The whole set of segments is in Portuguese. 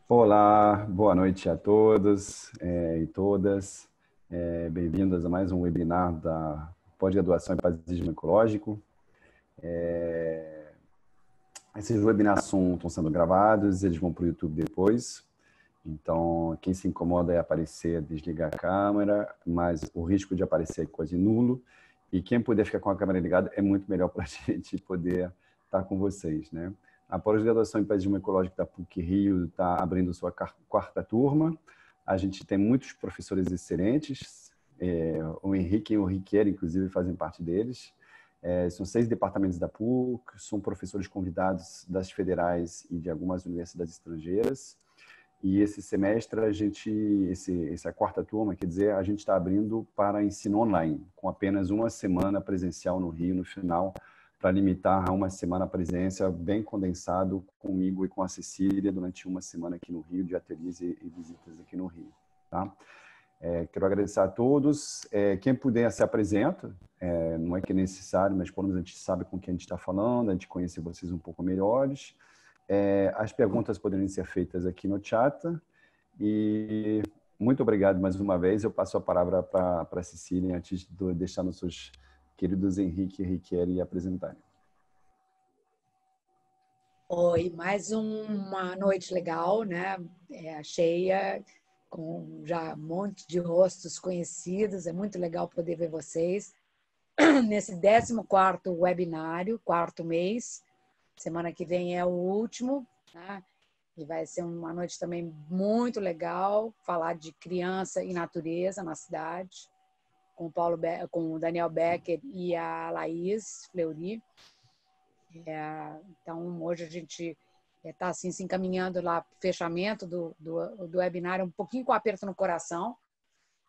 Olá, boa noite a todos e todas. Bem-vindas a mais um webinar da pós-graduação em Paisagismo Ecológico. Esses webinars estão sendo gravados, eles vão para o YouTube depois. Então, quem se incomoda é aparecer, desligar a câmera, mas o risco de aparecer é quase nulo. E quem puder ficar com a câmera ligada é muito melhor para a gente poder estar com vocês, né? A pós-graduação em Paisagismo Ecológico da PUC-Rio está abrindo sua quarta turma. A gente tem muitos professores excelentes. O Henrique e o Riqueira, inclusive, fazem parte deles. São 6 departamentos da PUC, são professores convidados das federais e de algumas universidades estrangeiras. E esse semestre, essa quarta turma, quer dizer, a gente está abrindo para ensino online, com apenas uma semana presencial no Rio no final, para limitar a uma semana presença bem condensado comigo e com a Cecília durante uma semana aqui no Rio, de ateliês e visitas aqui no Rio. Tá? Quero agradecer a todos. Quem puder se apresenta, não é que é necessário, mas pelo menos a gente sabe com quem a gente está falando, a gente conhece vocês um pouco melhores. As perguntas poderão ser feitas aqui no chat. E muito obrigado mais uma vez. Eu passo a palavra para a Cecília, antes de deixar nossos queridos Henrique e Riquelme apresentarem. Oi, mais uma noite legal, né? Cheia, com já um monte de rostos conhecidos. É muito legal poder ver vocês nesse 14º webinário, quarto mês. Semana que vem é o último, né? E vai ser uma noite também muito legal, falar de criança e natureza na cidade, com o Daniel Becker e a Laís Fleury. Então, hoje a gente está assim, se encaminhando lá para o fechamento do webinário, um pouquinho com aperto no coração,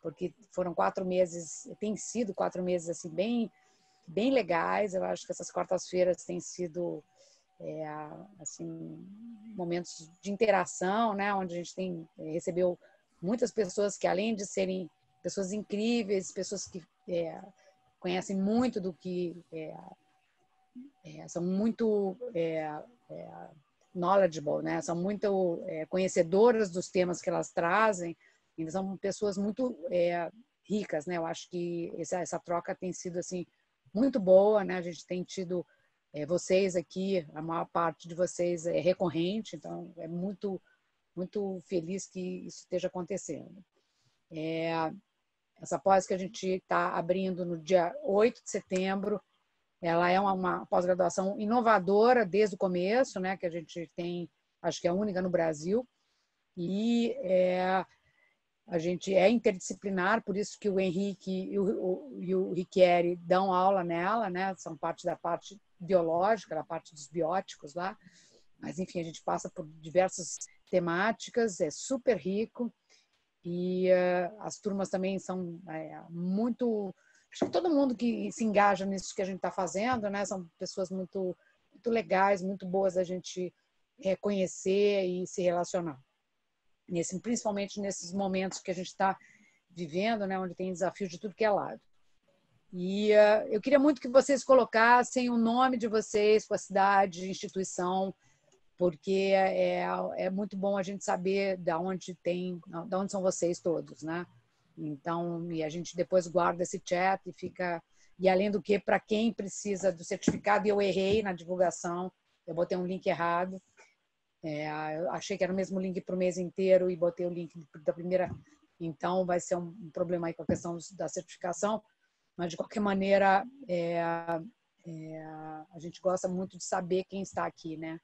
porque foram 4 meses, tem sido 4 meses assim, bem legais. Eu acho que essas quartas-feiras têm sido assim, momentos de interação, né, onde a gente recebeu muitas pessoas que, além de serem pessoas incríveis, pessoas que conhecem muito do que são muito knowledgeable, né, são muito conhecedoras dos temas que elas trazem. Então, são pessoas muito ricas, né? Eu acho que essa troca tem sido assim muito boa, né? A gente tem tido vocês aqui, a maior parte de vocês é recorrente, então é muito feliz que isso esteja acontecendo. Essa pós que a gente está abrindo no dia 8 de setembro, ela é uma pós-graduação inovadora desde o começo, né? Que a gente tem, acho que é a única no Brasil, e a gente é interdisciplinar, por isso que o Henrique e o Riqueri dão aula nela, né? São parte da parte biológica, da parte dos bióticos lá. Mas, enfim, a gente passa por diversas temáticas, é super rico. E as turmas também são muito... Acho que todo mundo que se engaja nisso que a gente está fazendo, né? São pessoas muito legais, muito boas a gente conhecer e se relacionar. Principalmente nesses momentos que a gente está vivendo, né, onde tem desafio de tudo que é lado. E eu queria muito que vocês colocassem o nome de vocês, com a cidade, instituição, porque é muito bom a gente saber de onde são vocês todos, né? Então, e a gente depois guarda esse chat e fica... E além do que, para quem precisa do certificado, eu errei na divulgação, eu botei um link errado. Eu achei que era o mesmo link para o mês inteiro e botei o link da primeira. Então, vai ser um problema aí com a questão da certificação. Mas, de qualquer maneira, a gente gosta muito de saber quem está aqui, né?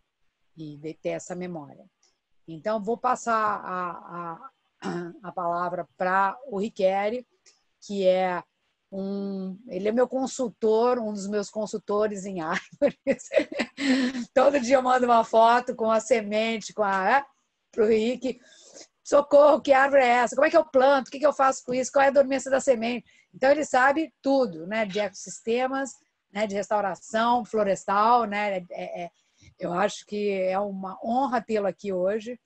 E de ter essa memória. Então, vou passar a palavra para o Riqueri, que ele é meu consultor, um dos meus consultores em árvores. Todo dia eu mando uma foto com a semente, para o Rick. Socorro, que árvore é essa? Como é que eu planto? O que eu faço com isso? Qual é a dormência da semente? Então, ele sabe tudo, né? De ecossistemas, né? De restauração florestal, né? Eu acho que é uma honra tê-lo aqui hoje.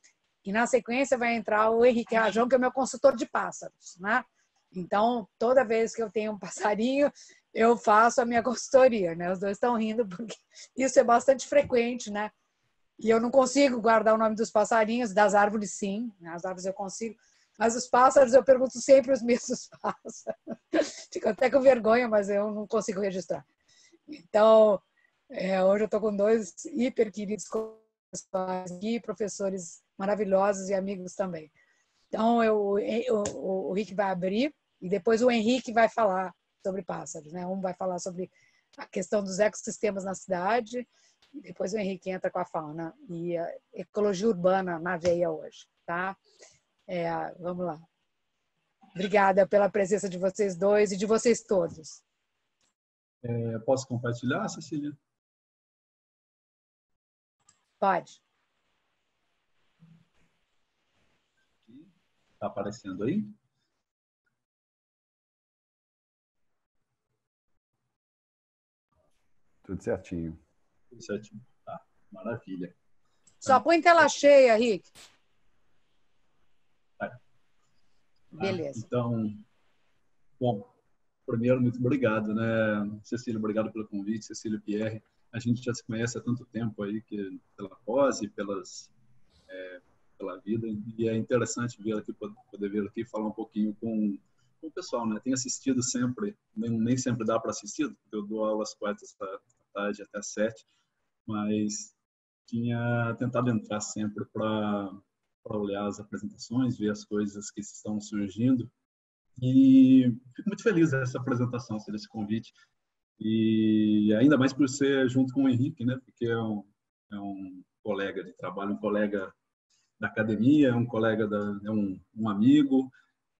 E, na sequência, vai entrar o Henrique Rajão, que é meu consultor de pássaros, né? Então, toda vez que eu tenho um passarinho, eu faço a minha consultoria, né? Os dois estão rindo porque isso é bastante frequente, né? E eu não consigo guardar o nome dos passarinhos, das árvores sim, as árvores eu consigo, mas os pássaros eu pergunto sempre os mesmos pássaros. Fico até com vergonha, mas eu não consigo registrar. Então, hoje eu estou com 2 hiper queridos aqui, professores maravilhosos e amigos também. Então, o Rick vai abrir e depois o Henrique vai falar sobre pássaros, né? Um vai falar sobre a questão dos ecossistemas na cidade, e depois o Henrique entra com a fauna e a ecologia urbana na veia hoje, tá? Vamos lá. Obrigada pela presença de vocês dois e de vocês todos. Posso compartilhar, Cecília? Pode. Está aparecendo aí? Tudo certinho. Tudo certinho. Tá, maravilha. Só põe tela cheia, Rick. Tá. Beleza. Então, bom, primeiro, muito obrigado, né, Cecília? Obrigado pelo convite, Cecília e Pierre. A gente já se conhece há tanto tempo aí, que pela pós e pela vida, e é interessante poder vir aqui e falar um pouquinho com o pessoal, né? Tenho assistido sempre, nem sempre dá para assistir, porque eu dou aula às 4 da tarde até às 7, mas tinha tentado entrar sempre para olhar as apresentações, ver as coisas que estão surgindo, e fico muito feliz dessa apresentação, desse convite, e ainda mais por ser junto com o Henrique, né? Porque é um colega de trabalho, um colega da academia, é um colega, é um amigo,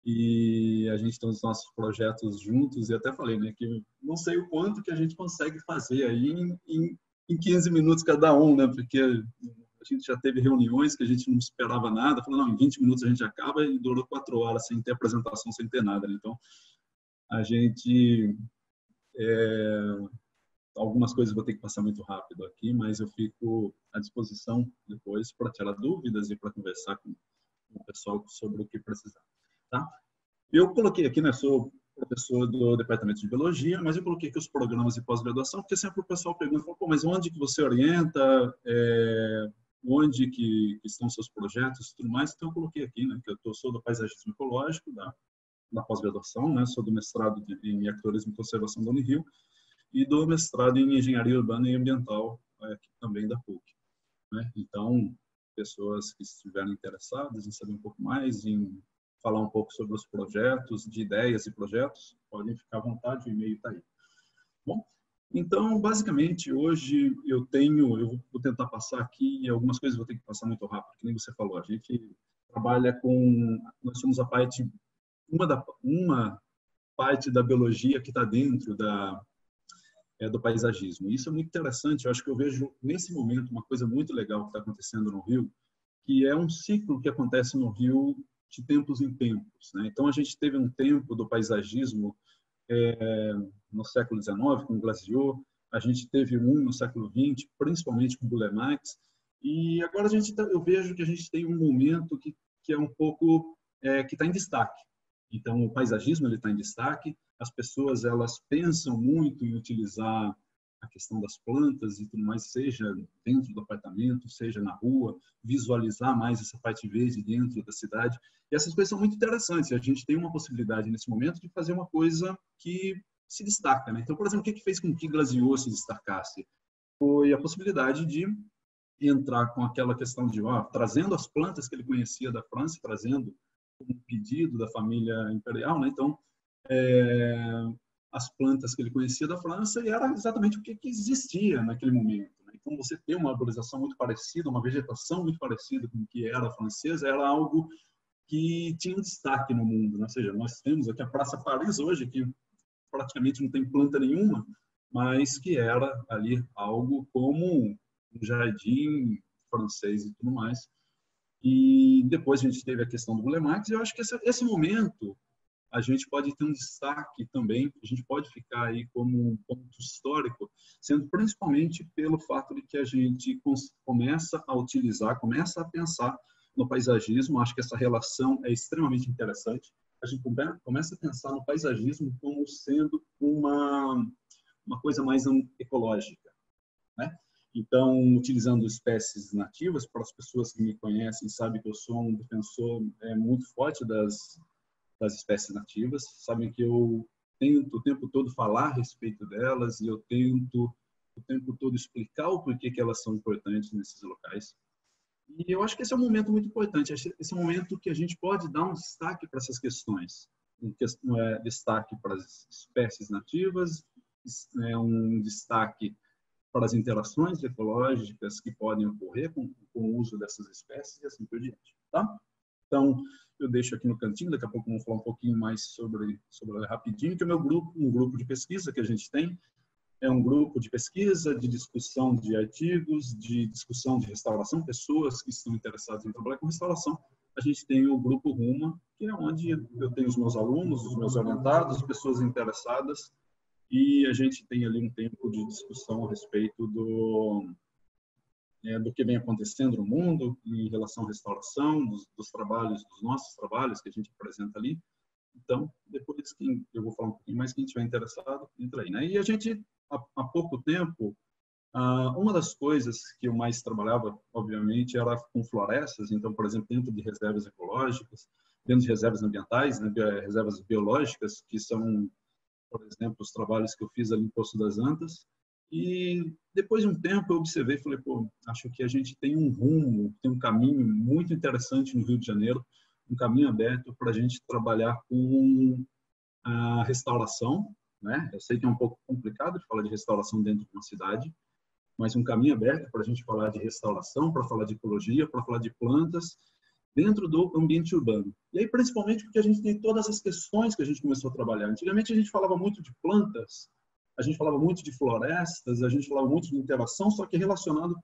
e a gente tem os nossos projetos juntos, e até falei, né, que não sei o quanto que a gente consegue fazer aí em 15 minutos cada um, né? Porque a gente já teve reuniões que a gente não esperava nada, falou, não, em 20 minutos a gente acaba, e durou 4 horas sem ter apresentação, sem ter nada, né? Então, a gente... algumas coisas vou ter que passar muito rápido aqui, mas eu fico à disposição depois para tirar dúvidas e para conversar com o pessoal sobre o que precisar. Tá? Eu coloquei aqui, né, sou professor do Departamento de Biologia, mas eu coloquei aqui os programas de pós-graduação, porque sempre o pessoal pergunta, pô, mas onde que você orienta, onde que estão seus projetos e tudo mais. Então eu coloquei aqui, né, que eu sou do paisagismo ecológico, da pós-graduação, né, sou do mestrado em arquiteturismo e conservação da Unirio, e do mestrado em engenharia urbana e ambiental, aqui também da PUC, né? Então, pessoas que estiverem interessadas em saber um pouco mais, em falar um pouco sobre os projetos, de ideias e projetos, podem ficar à vontade, o e-mail está aí. Bom, então, basicamente, hoje eu vou tentar passar aqui, e algumas coisas eu vou ter que passar muito rápido, que nem você falou, a gente trabalha nós somos uma parte da biologia que está dentro do paisagismo. Isso é muito interessante. Eu acho que eu vejo, nesse momento, uma coisa muito legal que está acontecendo no Rio, que é um ciclo que acontece no Rio de tempos em tempos, né? Então, a gente teve um tempo do paisagismo no século XIX, com Glaziot, a gente teve no século XX, principalmente com Burle Marx, e agora eu vejo que a gente tem um momento que é um pouco, que está em destaque. Então, o paisagismo está em destaque, as pessoas elas pensam muito em utilizar a questão das plantas e tudo mais, seja dentro do apartamento, seja na rua, visualizar mais essa parte verde dentro da cidade. E essas coisas são muito interessantes. A gente tem uma possibilidade nesse momento de fazer uma coisa que se destaca, né? Então, por exemplo, o que fez com que Glaziot se destacasse? Foi a possibilidade de entrar com aquela questão de trazendo as plantas que ele conhecia da França, trazendo um pedido da família imperial, né? Então, as plantas que ele conhecia da França, e era exatamente o que existia naquele momento, né? Então, você ter uma arborização muito parecida, uma vegetação muito parecida com o que era a francesa, era algo que tinha um destaque no mundo, né? Ou seja, nós temos aqui a Praça Paris hoje, que praticamente não tem planta nenhuma, mas que era ali algo como um jardim francês e tudo mais. E depois a gente teve a questão do Burle Marx, e eu acho que esse momento a gente pode ter um destaque também, a gente pode ficar aí como um ponto histórico, sendo principalmente pelo fato de que a gente começa a utilizar, começa a pensar no paisagismo. Acho que essa relação é extremamente interessante. A gente começa a pensar no paisagismo como sendo uma coisa mais ecológica, né? Então, utilizando espécies nativas, para as pessoas que me conhecem, sabem que eu sou um defensor muito forte das espécies nativas, sabem que eu tento o tempo todo falar a respeito delas e eu tento o tempo todo explicar o porquê que elas são importantes nesses locais. E eu acho que esse é um momento muito importante, esse é um momento que a gente pode dar um destaque para essas questões, destaque para as espécies nativas, um destaque para as interações ecológicas que podem ocorrer com o uso dessas espécies e assim por diante, tá? Então, eu deixo aqui no cantinho, daqui a pouco vamos falar um pouquinho mais sobre rapidinho, que é o meu grupo, um grupo de pesquisa que a gente tem, é um grupo de pesquisa, de discussão de artigos, de discussão de restauração, pessoas que estão interessadas em trabalhar com restauração. A gente tem o grupo Ruma, que é onde eu tenho os meus alunos, os meus orientados, pessoas interessadas, e a gente tem ali um tempo de discussão a respeito do que vem acontecendo no mundo em relação à restauração, dos trabalhos, dos nossos trabalhos que a gente apresenta ali. Então, depois eu vou falar um pouquinho mais, quem estiver interessado, entra aí, né? E a gente, há pouco tempo, uma das coisas que eu mais trabalhava, obviamente, era com florestas. Então, por exemplo, dentro de reservas ecológicas, dentro de reservas ambientais, né, reservas biológicas, que são, por exemplo, os trabalhos que eu fiz ali em Poço das Antas. E depois de um tempo eu observei e falei, pô, acho que a gente tem um rumo, tem um caminho muito interessante no Rio de Janeiro, um caminho aberto para a gente trabalhar com a restauração, né? Eu sei que é um pouco complicado de falar de restauração dentro de uma cidade, mas um caminho aberto para a gente falar de restauração, para falar de ecologia, para falar de plantas dentro do ambiente urbano. E aí, principalmente porque a gente tem todas as questões que a gente começou a trabalhar. Antigamente a gente falava muito de plantas, a gente falava muito de florestas, a gente falava muito de interação, só que relacionado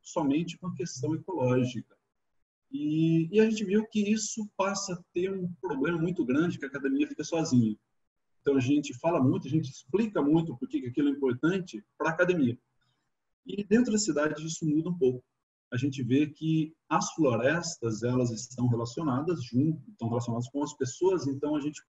somente com a questão ecológica. E a gente viu que isso passa a ter um problema muito grande, que a academia fica sozinha. Então a gente fala muito, a gente explica muito por que aquilo é importante para a academia. E dentro da cidade isso muda um pouco. A gente vê que as florestas, elas estão relacionadas com as pessoas, então a gente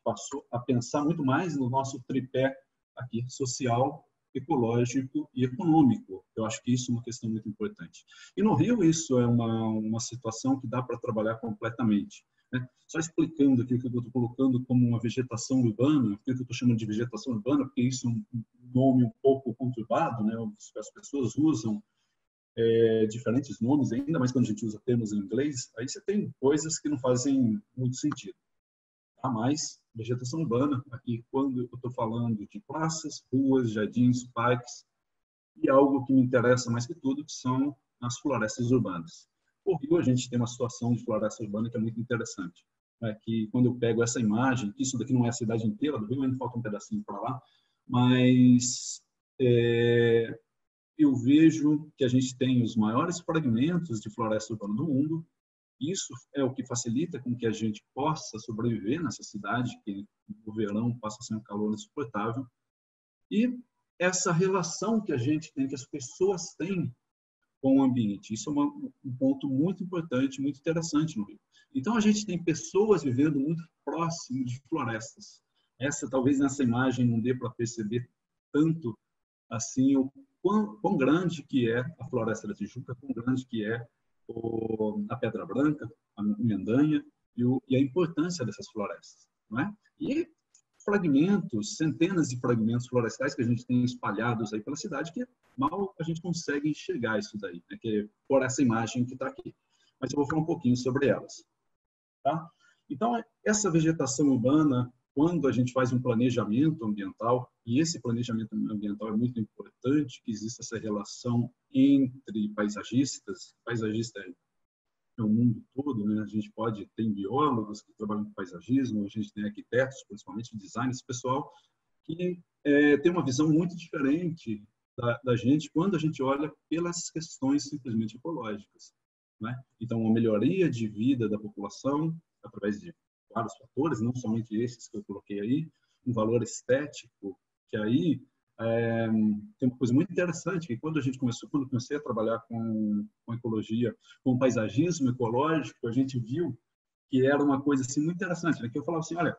passou a pensar muito mais no nosso tripé aqui, social, ecológico e econômico. Eu acho que isso é uma questão muito importante. E no Rio isso é uma situação que dá para trabalhar completamente, né? Só explicando aqui o que eu estou colocando como uma vegetação urbana, o que eu estou chamando de vegetação urbana, porque isso é um nome um pouco conturbado, né? As pessoas usam diferentes nomes, ainda mais quando a gente usa termos em inglês, aí você tem coisas que não fazem muito sentido. Mas vegetação urbana, aqui quando eu estou falando de praças, ruas, jardins, parques, e algo que me interessa mais que tudo, que são as florestas urbanas. Por Rio, a gente tem uma situação de floresta urbana que é muito interessante. Que quando eu pego essa imagem, que isso daqui não é a cidade inteira do Rio, ainda falta um pedacinho para lá, mas eu vejo que a gente tem os maiores fragmentos de floresta urbana do mundo. Isso é o que facilita com que a gente possa sobreviver nessa cidade, que no verão passa a ser um calor insuportável. E essa relação que a gente tem, que as pessoas têm com o ambiente. Isso é um ponto muito importante, muito interessante no Rio. Então, a gente tem pessoas vivendo muito próximo de florestas. Talvez nessa imagem não dê para perceber tanto assim o quão grande que é a Floresta da Tijuca, quão grande que é a Pedra Branca, a Mendanha e a importância dessas florestas, não é? E fragmentos, centenas de fragmentos florestais que a gente tem espalhados aí pela cidade, que mal a gente consegue enxergar isso daí, né? Que é por essa imagem que está aqui. Mas eu vou falar um pouquinho sobre elas, tá? Então, essa vegetação urbana, quando a gente faz um planejamento ambiental, e esse planejamento ambiental é muito importante, que exista essa relação entre paisagistas, paisagista é o mundo todo, né? A gente tem biólogos que trabalham com paisagismo, a gente tem arquitetos, principalmente designers, pessoal que tem uma visão muito diferente da gente quando a gente olha pelas questões simplesmente ecológicas, né? Então, uma melhoria de vida da população através de vários fatores, não somente esses que eu coloquei aí, um valor estético, que aí tem uma coisa muito interessante, que quando eu comecei a trabalhar com ecologia, com paisagismo ecológico, a gente viu que era uma coisa assim muito interessante, né? Que eu falava assim, olha,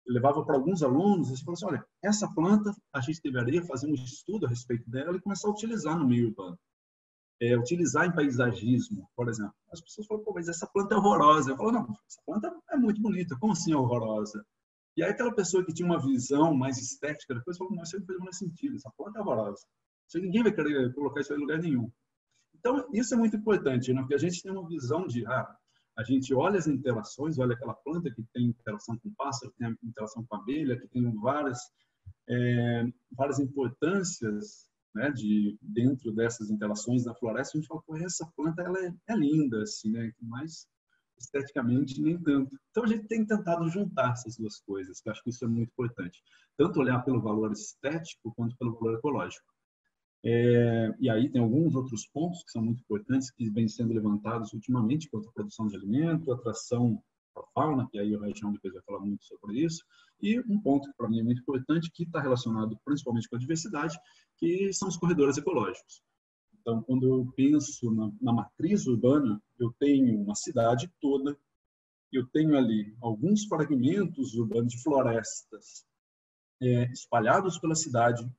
levava para alguns alunos e falava assim, olha, essa planta a gente deveria fazer um estudo a respeito dela e começar a utilizar no meio urbano. Utilizar em paisagismo, por exemplo. As pessoas falam, pô, mas essa planta é horrorosa. Eu falo, não, essa planta é muito bonita. Como assim é horrorosa? E aí aquela pessoa que tinha uma visão mais estética, depois falou, não, isso não faz mais sentido. Essa planta é horrorosa. Ninguém vai querer colocar isso em lugar nenhum. Então, isso é muito importante, né? Porque a gente tem uma visão de, a gente olha as interações, olha aquela planta que tem interação com o pássaro, que tem interação com a abelha, que tem várias importâncias, né, dentro dessas interações da floresta. A gente fala, pô, essa planta ela é linda, assim, né? Mas esteticamente nem tanto. Então, a gente tem tentado juntar essas duas coisas, que eu acho que isso é muito importante. Tanto olhar pelo valor estético quanto pelo valor ecológico. E aí tem alguns outros pontos que são muito importantes, que vêm sendo levantados ultimamente, quanto à produção de alimento, atração para a fauna, que aí o Rajão depois vai falar muito sobre isso, e um ponto que para mim é muito importante, que está relacionado principalmente com a diversidade, que são os corredores ecológicos. Então, quando eu penso na matriz urbana, eu tenho uma cidade toda, eu tenho ali alguns fragmentos urbanos de florestas espalhados pela cidade.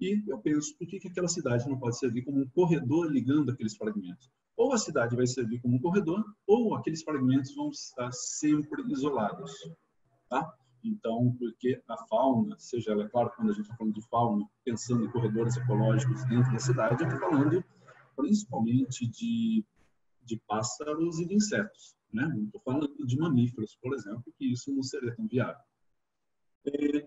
E eu penso, por que aquela cidade não pode servir como um corredor ligando aqueles fragmentos? Ou a cidade vai servir como um corredor, ou aqueles fragmentos vão estar sempre isolados. Tá? Então, porque a fauna, seja ela, claro, quando a gente está falando de fauna, pensando em corredores ecológicos dentro da cidade, eu estou falando principalmente de pássaros e de insetos. Né? Não estou falando de mamíferos, por exemplo, que isso não seria tão viável.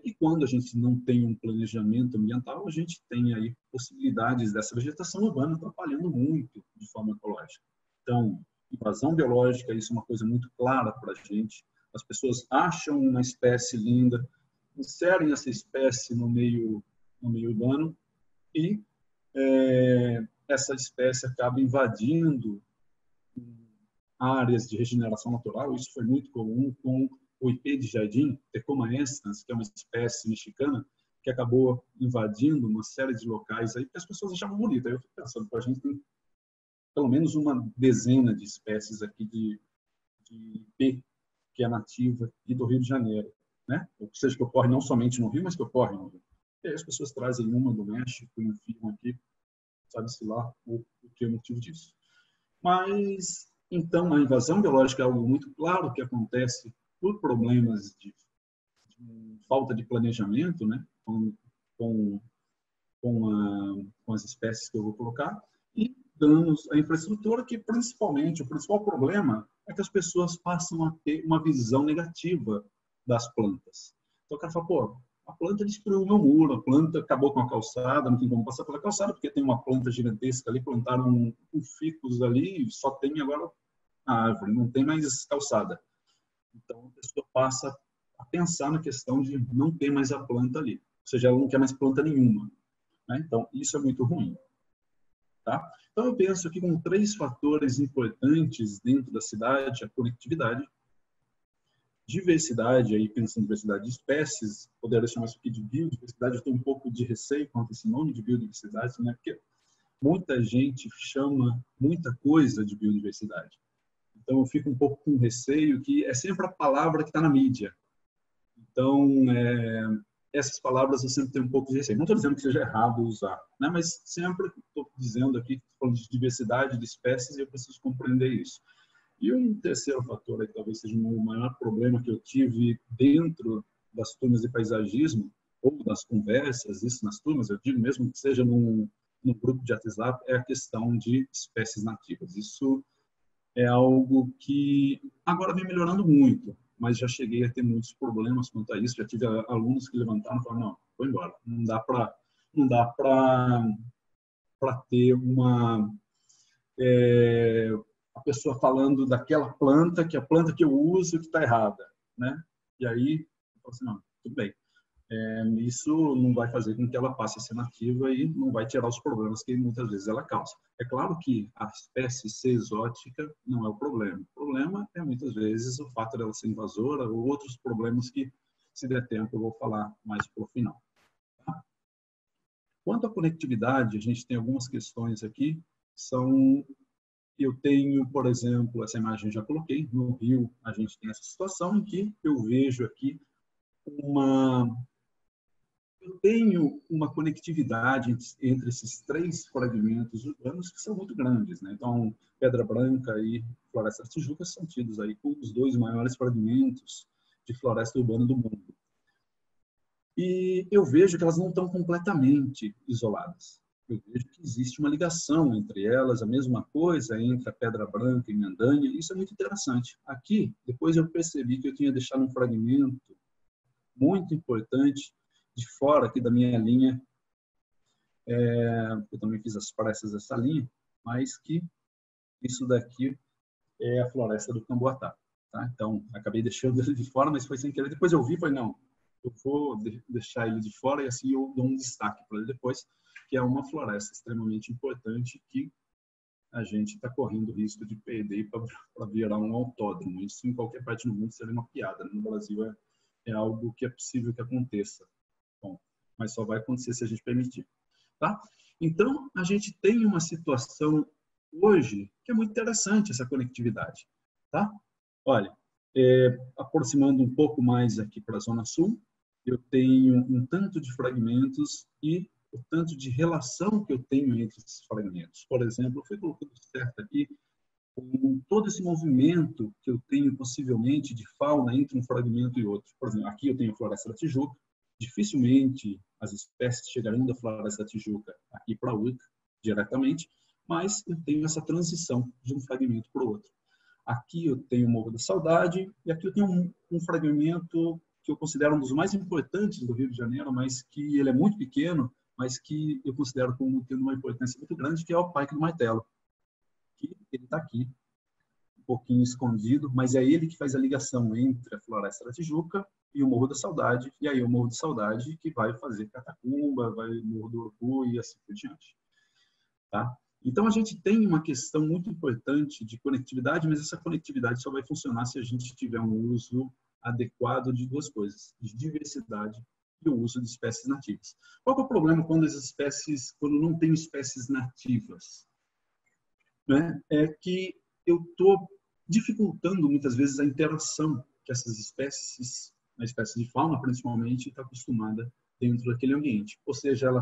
E quando a gente não tem um planejamento ambiental, a gente tem aí possibilidades dessa vegetação urbana atrapalhando muito de forma ecológica. Então, invasão biológica, isso é uma coisa muito clara para a gente. As pessoas acham uma espécie linda, inserem essa espécie no meio urbano e essa espécie acaba invadindo áreas de regeneração natural. Isso foi muito comum com o ipê de jardim, Tecoma estans, que é uma espécie mexicana, que acabou invadindo uma série de locais aí, porque as pessoas achavam bonito. Aí eu fico pensando, a gente tem pelo menos uma dezena de espécies aqui de ipê, que é nativa aqui do Rio de Janeiro, né? Ou seja, que ocorre não somente no Rio, mas que ocorre no Rio. E aí as pessoas trazem uma do México e enfiam aqui, sabe-se lá o que é o motivo disso. Mas, então, a invasão biológica é algo muito claro que acontece por problemas de falta de planejamento, né, com as espécies que eu vou colocar, e danos à infraestrutura, que principalmente, o principal problema é que as pessoas passam a ter uma visão negativa das plantas. Então o cara fala, pô, a planta destruiu o meu muro, a planta acabou com a calçada, não tem como passar pela calçada, porque tem uma planta gigantesca ali, plantaram um ficus ali, e só tem agora a árvore, não tem mais calçada. Então, a pessoa passa a pensar na questão de não ter mais a planta ali. Ou seja, ela não quer mais planta nenhuma. Né? Então, isso é muito ruim. Tá? Então, eu penso aqui com 3 fatores importantes dentro da cidade: a conectividade, diversidade, aí pensando em diversidade de espécies, poderia chamar isso aqui de biodiversidade. Eu tenho um pouco de receio quanto a esse nome de biodiversidade, né? Porque muita gente chama muita coisa de biodiversidade. Então, eu fico um pouco com receio, que é sempre a palavra que está na mídia. Então, essas palavras eu sempre tenho um pouco de receio. Não estou dizendo que seja errado usar, né? Mas sempre estou dizendo aqui, falando de diversidade de espécies, e eu preciso compreender isso. E um terceiro fator, aí, talvez seja o maior problema que eu tive dentro das turmas de paisagismo, ou das conversas, isso nas turmas, eu digo mesmo que seja num grupo de WhatsApp, é a questão de espécies nativas. Isso é algo que agora vem melhorando muito, mas já cheguei a ter muitos problemas quanto a isso. Já tive alunos que levantaram e falaram, não, vou embora. Não dá para ter a pessoa falando daquela planta, que a planta que eu uso que está errada, né? E aí, eu falo assim, não, tudo bem. Isso não vai fazer com que ela passe a ser nativa e não vai tirar os problemas que muitas vezes ela causa. É claro que a espécie ser exótica não é o problema. O problema é muitas vezes o fato dela ser invasora ou outros problemas que, se der tempo, eu vou falar mais para o final. Tá? Quanto à conectividade, a gente tem algumas questões aqui. Eu tenho, por exemplo, essa imagem eu já coloquei, no Rio a gente tem essa situação em que eu vejo aqui eu tenho uma conectividade entre esses 3 fragmentos urbanos que são muito grandes, né? Então, Pedra Branca e Floresta da Tijuca são tidos aí como os 2 maiores fragmentos de floresta urbana do mundo. E eu vejo que elas não estão completamente isoladas. Eu vejo que existe uma ligação entre elas, a mesma coisa entre a Pedra Branca e Mendanha. Isso é muito interessante. Aqui, depois eu percebi que eu tinha deixado um fragmento muito importante de fora aqui da minha linha. Eu também fiz as pressas dessa linha, mas que isso daqui é a floresta do Camboatá. Tá? Então, acabei deixando ele de fora, mas foi sem querer. Depois eu vi e falei, não, eu vou deixar ele de fora e assim eu dou um destaque para ele depois, que é uma floresta extremamente importante que a gente está correndo o risco de perder para virar um autódromo. Isso em qualquer parte do mundo seria uma piada. No Brasil é algo que é possível que aconteça. Bom, mas só vai acontecer se a gente permitir. Tá? Então, a gente tem uma situação hoje que é muito interessante, essa conectividade. Tá? Olha, aproximando um pouco mais aqui para a Zona Sul, eu tenho um tanto de fragmentos e o tanto de relação que eu tenho entre esses fragmentos. Por exemplo, eu fui colocando certo aqui com todo esse movimento que eu tenho possivelmente de fauna entre um fragmento e outro. Por exemplo, aqui eu tenho a Floresta da Tijuca. Dificilmente as espécies chegarão da Floresta da Tijuca aqui para a Urca diretamente, mas eu tenho essa transição de um fragmento para o outro. Aqui eu tenho o Morro da Saudade e aqui eu tenho um fragmento que eu considero um dos mais importantes do Rio de Janeiro, mas que ele é muito pequeno, mas que eu considero como tendo uma importância muito grande, que é o Parque do Martelo. Que ele está aqui, um pouquinho escondido, mas é ele que faz a ligação entre a Floresta da Tijuca e o Morro da Saudade, e aí o Morro da Saudade que vai fazer Catacumba, vai o Morro do Urubu e assim por diante. Tá? Então, a gente tem uma questão muito importante de conectividade, mas essa conectividade só vai funcionar se a gente tiver um uso adequado de 2 coisas, de diversidade e o uso de espécies nativas. Qual é o problema quando não tem espécies nativas? Né? É que eu estou dificultando muitas vezes a interação que essas espécies, a espécie de fauna principalmente, está acostumada dentro daquele ambiente. Ou seja, ela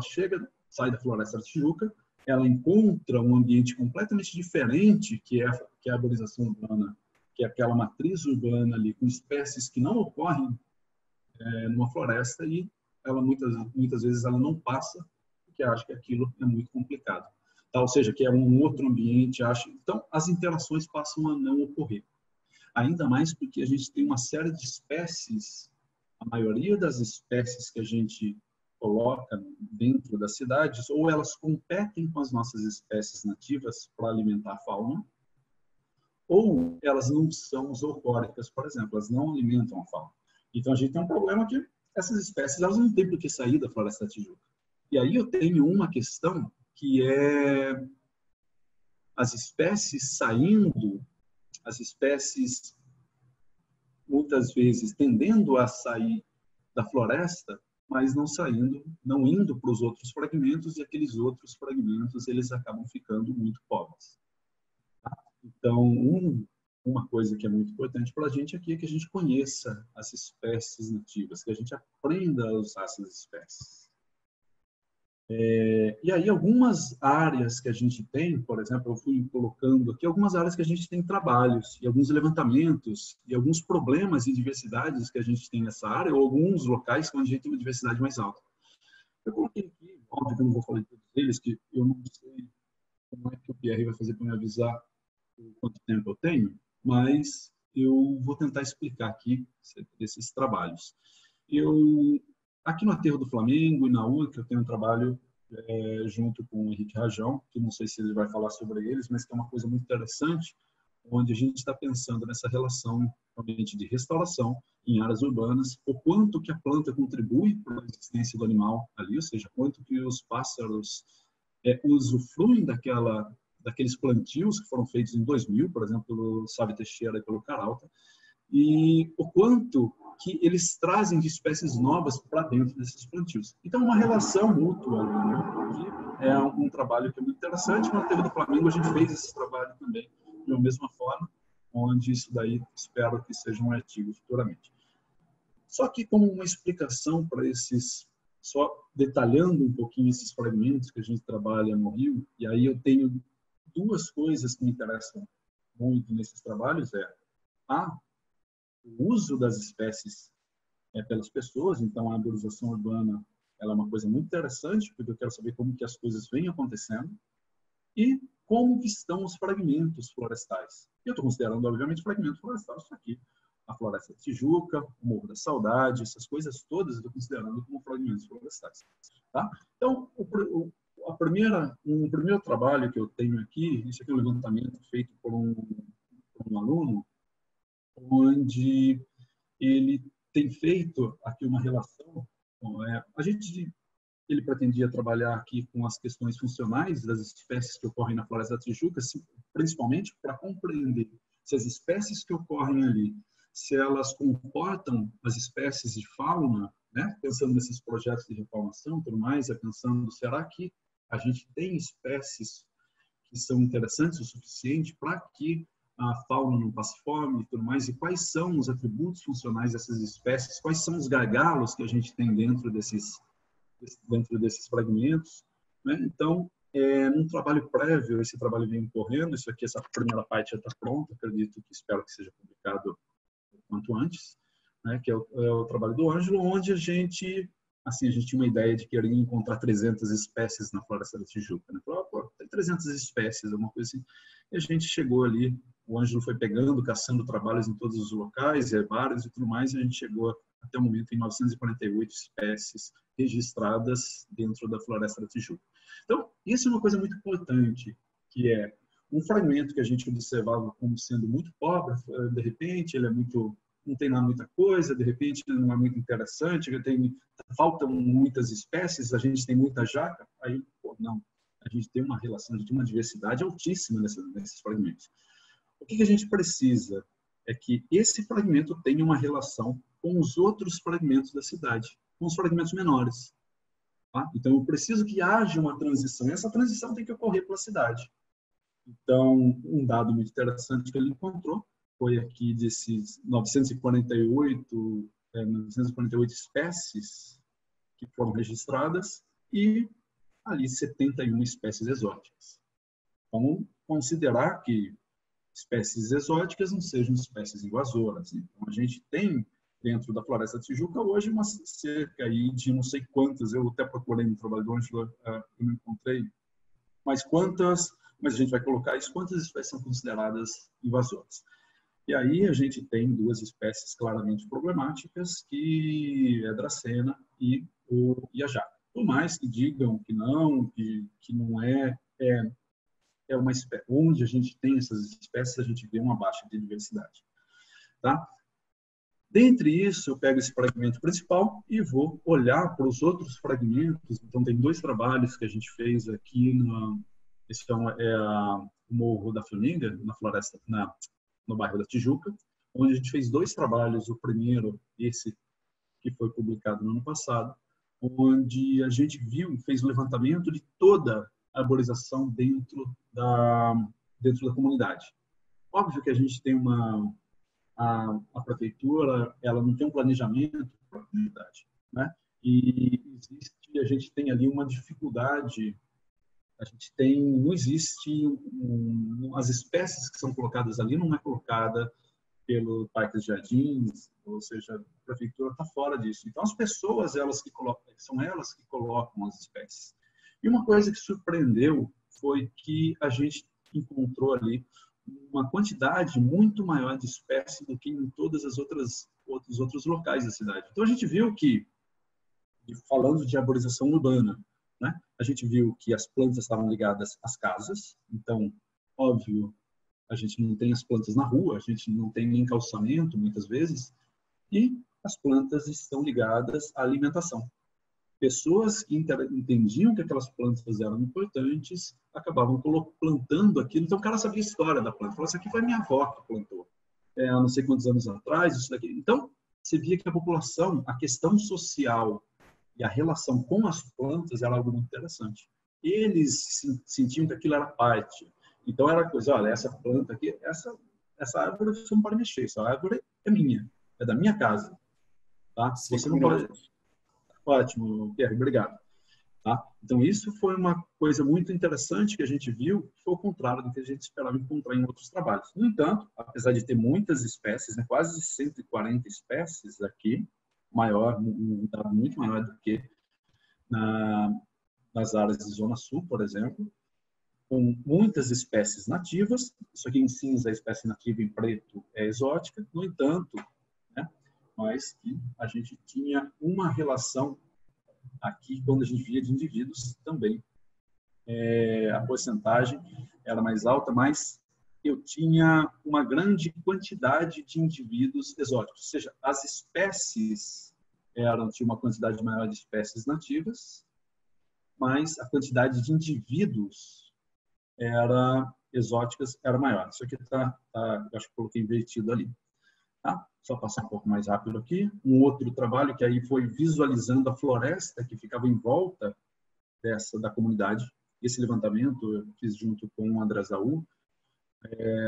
sai da Floresta da Tijuca, ela encontra um ambiente completamente diferente, que é a arborização urbana, que é aquela matriz urbana ali, com espécies que não ocorrem numa floresta, e ela muitas vezes ela não passa, porque acha que aquilo é muito complicado. Tá? Ou seja, que é um outro ambiente, acha. Então, as interações passam a não ocorrer. Ainda mais porque a gente tem uma série de espécies, a maioria das espécies que a gente coloca dentro das cidades, ou elas competem com as nossas espécies nativas para alimentar a fauna, ou elas não são zoocóricas, por exemplo, elas não alimentam a fauna. Então, a gente tem um problema que essas espécies elas não têm por que sair da Floresta da Tijuca. E aí eu tenho uma questão que é as espécies saindo, as espécies muitas vezes tendendo a sair da floresta, mas não indo para os outros fragmentos, e aqueles outros fragmentos eles acabam ficando muito pobres. Então, uma coisa que é muito importante para a gente aqui é que a gente conheça as espécies nativas, que a gente aprenda a usar essas espécies. E aí, algumas áreas que a gente tem, por exemplo, eu fui colocando aqui algumas áreas que a gente tem trabalhos, e alguns levantamentos, e alguns problemas e diversidades que a gente tem nessa área, ou alguns locais onde a gente tem uma diversidade mais alta. Eu coloquei aqui, óbvio que eu não vou falar de todos eles, que eu não sei como é que o Pierre vai fazer para me avisar quanto tempo eu tenho, mas eu vou tentar explicar aqui esses trabalhos. Aqui no Aterro do Flamengo e na Urca, eu tenho um trabalho junto com o Henrique Rajão, que não sei se ele vai falar sobre eles, mas que é uma coisa muito interessante, onde a gente está pensando nessa relação realmente de restauração em áreas urbanas, o quanto que a planta contribui para a existência do animal ali, ou seja, quanto que os pássaros usufruem daqueles plantios que foram feitos em 2000, por exemplo, pelo Sávio Teixeira e pelo Caralta, e o quanto que eles trazem de espécies novas para dentro desses plantios. Então, uma relação mútua, né, que é um trabalho que é muito interessante. No Aterro do Flamengo, a gente fez esse trabalho também de uma mesma forma, onde isso daí espero que seja um artigo futuramente. Só que como uma explicação para esses, só detalhando um pouquinho esses fragmentos que a gente trabalha no Rio, e aí eu tenho duas coisas que me interessam muito nesses trabalhos, o uso das espécies pelas pessoas. Então, a arborização urbana ela é uma coisa muito interessante, porque eu quero saber como que as coisas vêm acontecendo e como que estão os fragmentos florestais. Eu estou considerando, obviamente, fragmentos florestais, isso aqui, a Floresta da Tijuca, o Morro da Saudade, essas coisas todas eu estou considerando como fragmentos florestais. Tá? Então, um primeiro trabalho que eu tenho aqui, isso aqui é um levantamento feito por um aluno, onde ele tem feito aqui uma relação. Ele pretendia trabalhar aqui com as questões funcionais das espécies que ocorrem na Floresta da Tijuca, principalmente para compreender se as espécies que ocorrem ali, se elas comportam as espécies de fauna, né? Pensando nesses projetos de reformação e tudo mais, pensando, será que a gente tem espécies que são interessantes o suficiente para que a fauna não passe fome e tudo mais, e quais são os atributos funcionais dessas espécies, quais são os gargalos que a gente tem dentro desses fragmentos, né? Então, num trabalho prévio, esse trabalho vem correndo, essa primeira parte já está pronta, espero que seja publicado o quanto antes, né? Que é o trabalho do Ângelo, onde a gente tinha uma ideia de querer encontrar 300 espécies na Floresta da Tijuca, né? Tem 300 espécies, alguma coisa assim, e a gente chegou ali, o Ângelo foi pegando, caçando trabalhos em todos os locais, herbários e tudo mais, e a gente chegou até o momento em 948 espécies registradas dentro da Floresta da Tijuca. Então, isso é uma coisa muito importante, que é um fragmento que a gente observava como sendo muito pobre, de repente ele não tem lá muita coisa, de repente ele não é muito interessante, faltam muitas espécies, a gente tem muita jaca, aí, não, a gente tem uma relação, a gente tem uma diversidade altíssima nesses fragmentos. O que a gente precisa é que esse fragmento tenha uma relação com os outros fragmentos da cidade, com os fragmentos menores. Tá? Então, eu preciso que haja uma transição, e essa transição tem que ocorrer pela cidade. Então, um dado muito interessante que ele encontrou foi aqui desses 948 espécies que foram registradas e ali 71 espécies exóticas. Vamos considerar que espécies exóticas não sejam espécies invasoras. Então, a gente tem dentro da Floresta da Tijuca hoje uma cerca aí de não sei quantas, eu até procurei no trabalho do Ângelo, eu não encontrei, mas a gente vai colocar isso, quantas espécies são consideradas invasoras. E aí a gente tem duas espécies claramente problemáticas, que é a dracena e a jaca. Por mais que digam que não é uma espécie, onde a gente tem essas espécies, a gente vê uma baixa de diversidade. Tá? Dentre isso, eu pego esse fragmento principal e vou olhar para os outros fragmentos. Então, tem dois trabalhos que a gente fez aqui, esse é o Morro da Formiga, na Floresta, no bairro da Tijuca, onde a gente fez dois trabalhos. O primeiro, esse que foi publicado no ano passado, onde a gente fez o levantamento de toda a arborização dentro da comunidade. Óbvio que a gente tem a prefeitura, ela não tem um planejamento para a comunidade, né? E a gente tem ali uma dificuldade. Não existe as espécies que são colocadas ali não é colocada pelo Parque dos Jardins, ou seja, a prefeitura está fora disso. Então as pessoas são elas que colocam as espécies. E uma coisa que surpreendeu foi que a gente encontrou ali uma quantidade muito maior de espécies do que em todas as outros locais da cidade. Então a gente viu que, falando de arborização urbana, né, a gente viu que as plantas estavam ligadas às casas. Então, óbvio, a gente não tem as plantas na rua, a gente não tem nem calçamento muitas vezes, e as plantas estão ligadas à alimentação. Pessoas que entendiam que aquelas plantas eram importantes acabavam plantando aquilo. Então, o cara sabia a história da planta. Falou, isso aqui foi minha avó que plantou, há não sei quantos anos atrás, isso daqui. Então, você via que a população, a questão social e a relação com as plantas era algo muito interessante. Eles sentiam que aquilo era parte. Então, era coisa, olha, essa planta aqui, essa árvore você não pode mexer, essa árvore é minha, é da minha casa. Tá? Você não pode... Ótimo, Pierre, obrigado. Tá? Então, isso foi uma coisa muito interessante que a gente viu, que foi o contrário do que a gente esperava encontrar em outros trabalhos. No entanto, apesar de ter muitas espécies, né, quase 140 espécies aqui, um dado muito maior do que nas áreas de Zona Sul, por exemplo, com muitas espécies nativas. Isso aqui em cinza, a espécie nativa, em preto é exótica. No entanto, né, mas que a gente tinha uma relação aqui, quando a gente via de indivíduos também. A porcentagem era mais alta, mas eu tinha uma grande quantidade de indivíduos exóticos. Ou seja, as espécies tinha uma quantidade maior de espécies nativas, mas a quantidade de indivíduos exóticas era maior. Isso aqui acho que coloquei invertido ali. Tá? Só passar um pouco mais rápido aqui. Um outro trabalho que aí foi visualizando a floresta que ficava em volta da comunidade. Esse levantamento eu fiz junto com o André Zaú,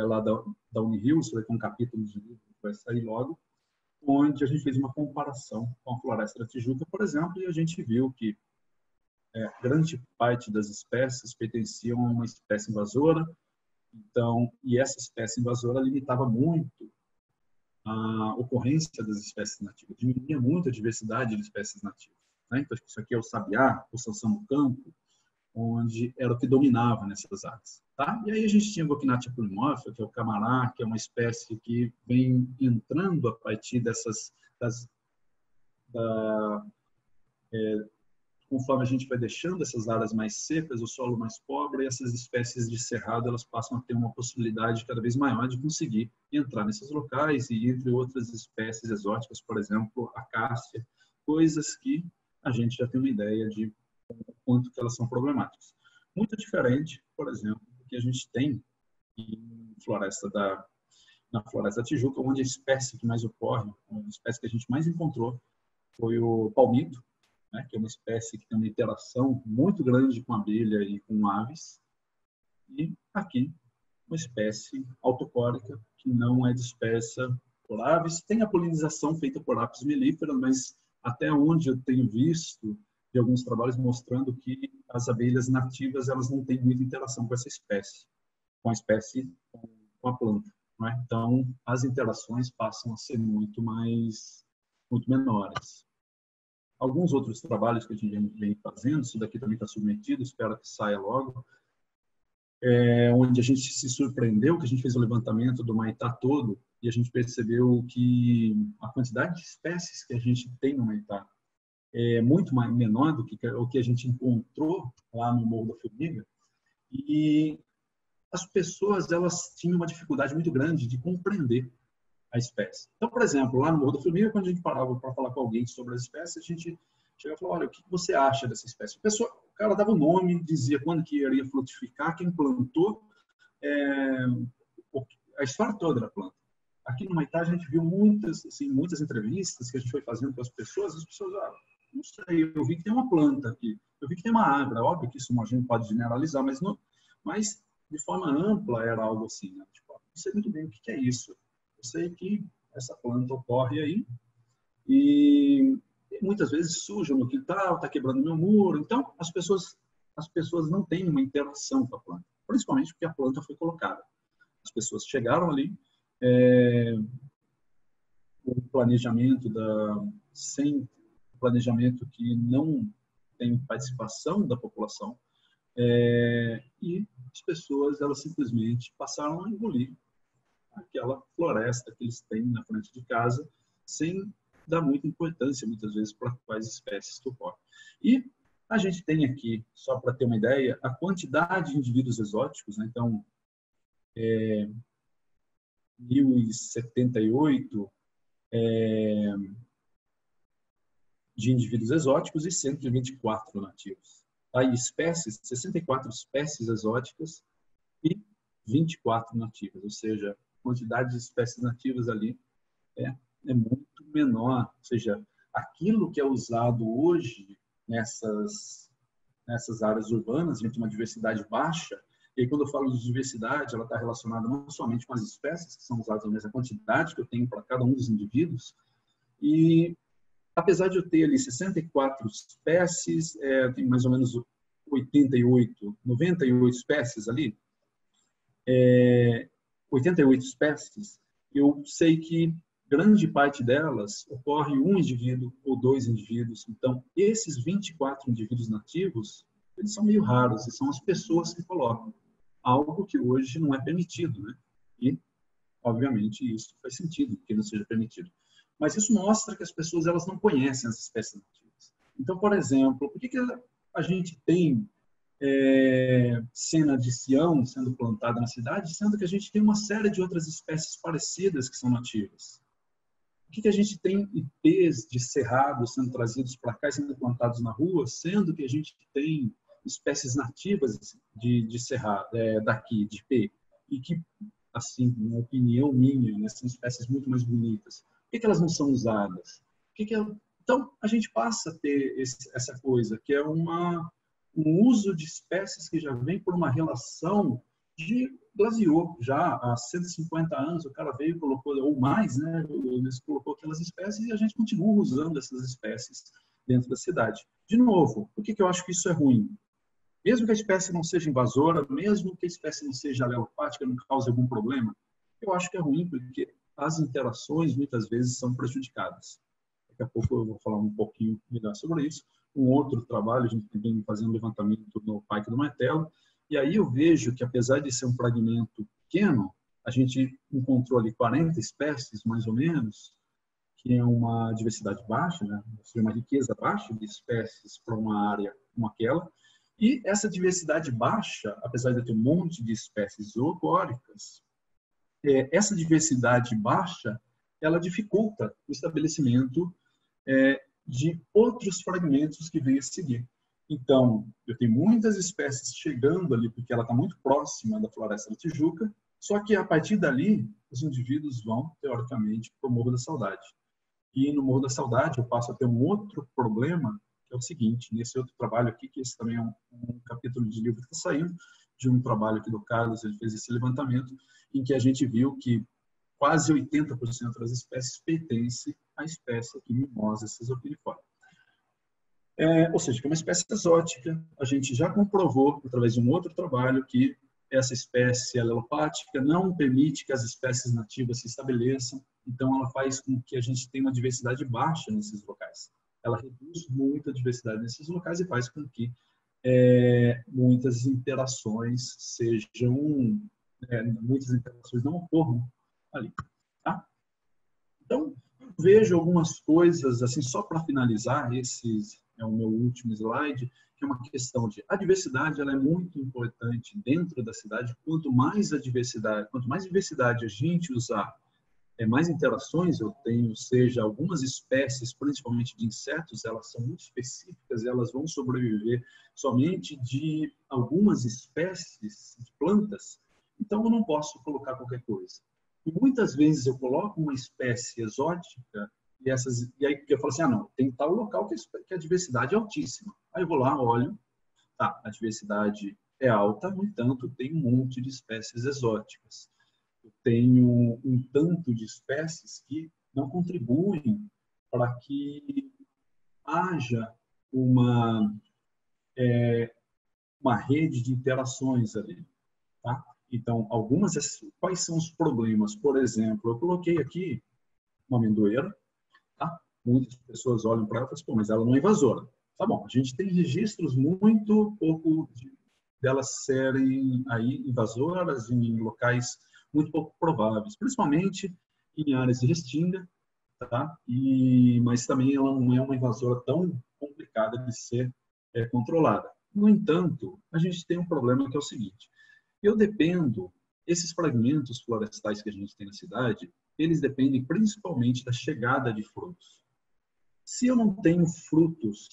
lá da Unirio. Isso vai ter um capítulo de livro que vai sair logo, onde a gente fez uma comparação com a floresta da Tijuca, por exemplo, e a gente viu que grande parte das espécies pertenciam a uma espécie invasora. Então, e essa espécie invasora limitava muito a ocorrência das espécies nativas, diminuía muito a diversidade de espécies nativas. Né? Então, isso aqui é o sabiá, o sansão do campo, onde era o que dominava nessas áreas. Tá? E aí a gente tinha a Gopinathia polymorpha, que é o camará, que é uma espécie que vem entrando a partir conforme a gente vai deixando essas áreas mais secas, o solo mais pobre, essas espécies de cerrado elas passam a ter uma possibilidade cada vez maior de conseguir entrar nesses locais e entre outras espécies exóticas, por exemplo, a cássia, coisas que a gente já tem uma ideia de quanto que elas são problemáticas. Muito diferente, por exemplo, do que a gente tem na floresta da Tijuca, onde a espécie que mais ocorre, a espécie que a gente mais encontrou foi o palmito, né, que é uma espécie que tem uma interação muito grande com abelha e com aves. E aqui, uma espécie autocórica, que não é dispersa por aves. Tem a polinização feita por apis mellifera, mas até onde eu tenho visto de alguns trabalhos mostrando que as abelhas nativas elas não têm muita interação com essa espécie, com a planta. Né? Então, as interações passam a ser muito menores. Alguns outros trabalhos que a gente vem fazendo, isso daqui também está submetido, espero que saia logo, onde a gente se surpreendeu, que a gente fez o levantamento do Maitá todo, e a gente percebeu que a quantidade de espécies que a gente tem no Maitá é muito menor do que o que a gente encontrou lá no Morro da Formiga, e as pessoas elas tinham uma dificuldade muito grande de compreender a espécie. Então, por exemplo, lá no Morro da Formiga, quando a gente parava para falar com alguém sobre as espécies, a gente chegava e falava, olha, o que você acha dessa espécie? O cara dava o nome, dizia quando que iria frutificar, quem plantou, a história toda da planta. Aqui no Maitá a gente viu muitas entrevistas que a gente foi fazendo com as pessoas não sei, eu vi que tem uma planta aqui, eu vi que tem uma árvore, óbvio que isso a gente pode generalizar, mas de forma ampla era algo assim, né? Tipo, não sei muito bem o que é isso. Eu sei que essa planta ocorre aí e muitas vezes suja no quintal, está quebrando meu muro. Então, as pessoas não têm uma interação com a planta, principalmente porque a planta foi colocada. As pessoas chegaram ali, o planejamento sem planejamento que não tem participação da população, e as pessoas elas simplesmente passaram a engolir aquela floresta que eles têm na frente de casa, sem dar muita importância, muitas vezes, para quais espécies que ocorrem. E a gente tem aqui, só para ter uma ideia, a quantidade de indivíduos exóticos, né? Então, 1.078 de indivíduos exóticos e 124 nativos. Aí, 64 espécies exóticas e 24 nativas, ou seja, a quantidade de espécies nativas ali é muito menor. Ou seja, aquilo que é usado hoje nessas áreas urbanas, a gente tem uma diversidade baixa, e aí, quando eu falo de diversidade, ela está relacionada não somente com as espécies que são usadas, mas a quantidade que eu tenho para cada um dos indivíduos, e apesar de eu ter ali 64 espécies, tem mais ou menos 88, 98 espécies ali, 88 espécies, eu sei que grande parte delas ocorre um indivíduo ou dois indivíduos. Então, esses 24 indivíduos nativos, eles são meio raros, e são as pessoas que colocam. Algo que hoje não é permitido, né? E, obviamente, isso faz sentido que não seja permitido. Mas isso mostra que as pessoas elas não conhecem as espécies nativas. Então, por exemplo, por que a gente tem cena de Sião sendo plantada na cidade, sendo que a gente tem uma série de outras espécies parecidas que são nativas? Por que a gente tem ipês de cerrado sendo trazidos para cá e sendo plantados na rua, sendo que a gente tem espécies nativas de cerrado, daqui, de ipê, e que, assim, na opinião minha, né, são espécies muito mais bonitas? Por que elas não são usadas? Então, a gente passa a ter essa coisa, que é um uso de espécies que já vem por uma relação de glaciou. Já há 150 anos, o cara veio e colocou, ou mais, né, eles colocou aquelas espécies e a gente continua usando essas espécies dentro da cidade. De novo, por que eu acho que isso é ruim? Mesmo que a espécie não seja invasora, mesmo que a espécie não seja alelopática, não cause algum problema, eu acho que é ruim porque as interações muitas vezes são prejudicadas. Daqui a pouco eu vou falar um pouquinho melhor sobre isso. Um outro trabalho, a gente vem fazendo um levantamento no Parque do Martelo, e aí eu vejo que, apesar de ser um fragmento pequeno, a gente encontrou ali 40 espécies, mais ou menos, que é uma diversidade baixa, né? Ou seja, uma riqueza baixa de espécies para uma área como aquela. E essa diversidade baixa, apesar de ter um monte de espécies zoocóricas, essa diversidade baixa, ela dificulta o estabelecimento de outros fragmentos que vêm a seguir. Então, eu tenho muitas espécies chegando ali, porque ela está muito próxima da Floresta da Tijuca, só que a partir dali, os indivíduos vão, teoricamente, para o Morro da Saudade. E no Morro da Saudade, eu passo a ter um outro problema, que é o seguinte, nesse outro trabalho aqui, que esse também é um capítulo de livro que está saindo, de um trabalho aqui do Carlos, ele fez esse levantamento, em que a gente viu que quase 80% das espécies pertencem à espécie aqui, Mimosa caesopiniforme. Ou seja, que é uma espécie exótica. A gente já comprovou, através de um outro trabalho, que essa espécie alelopática não permite que as espécies nativas se estabeleçam, então ela faz com que a gente tenha uma diversidade baixa nesses locais. Ela reduz muito a diversidade nesses locais e faz com que muitas interações muitas interações não ocorram ali. Tá? Então, vejo algumas coisas, assim, só para finalizar, esse é o meu último slide, que é uma questão de a diversidade, ela é muito importante dentro da cidade. Quanto mais diversidade a gente usar, mais interações eu tenho, seja algumas espécies, principalmente de insetos, elas são muito específicas, elas vão sobreviver somente de algumas espécies de plantas, então eu não posso colocar qualquer coisa. E muitas vezes eu coloco uma espécie exótica e aí eu falo assim, não, tem tal local que a diversidade é altíssima. Aí eu vou lá, olho, tá, a diversidade é alta, no entanto, tem um monte de espécies exóticas. Eu tenho um tanto de espécies que não contribuem para que haja uma rede de interações ali. Tá? Então, quais são os problemas? Por exemplo, eu coloquei aqui uma amendoeira, tá? Muitas pessoas olham para ela e falam, pô, mas ela não é invasora. Tá bom, a gente tem registros muito pouco delas serem aí invasoras em locais muito pouco prováveis, principalmente em áreas de restinga, tá? Mas também ela não é uma invasora tão complicada de ser controlada. No entanto, a gente tem um problema que é o seguinte, esses fragmentos florestais que a gente tem na cidade, eles dependem principalmente da chegada de frutos. Se eu não tenho frutos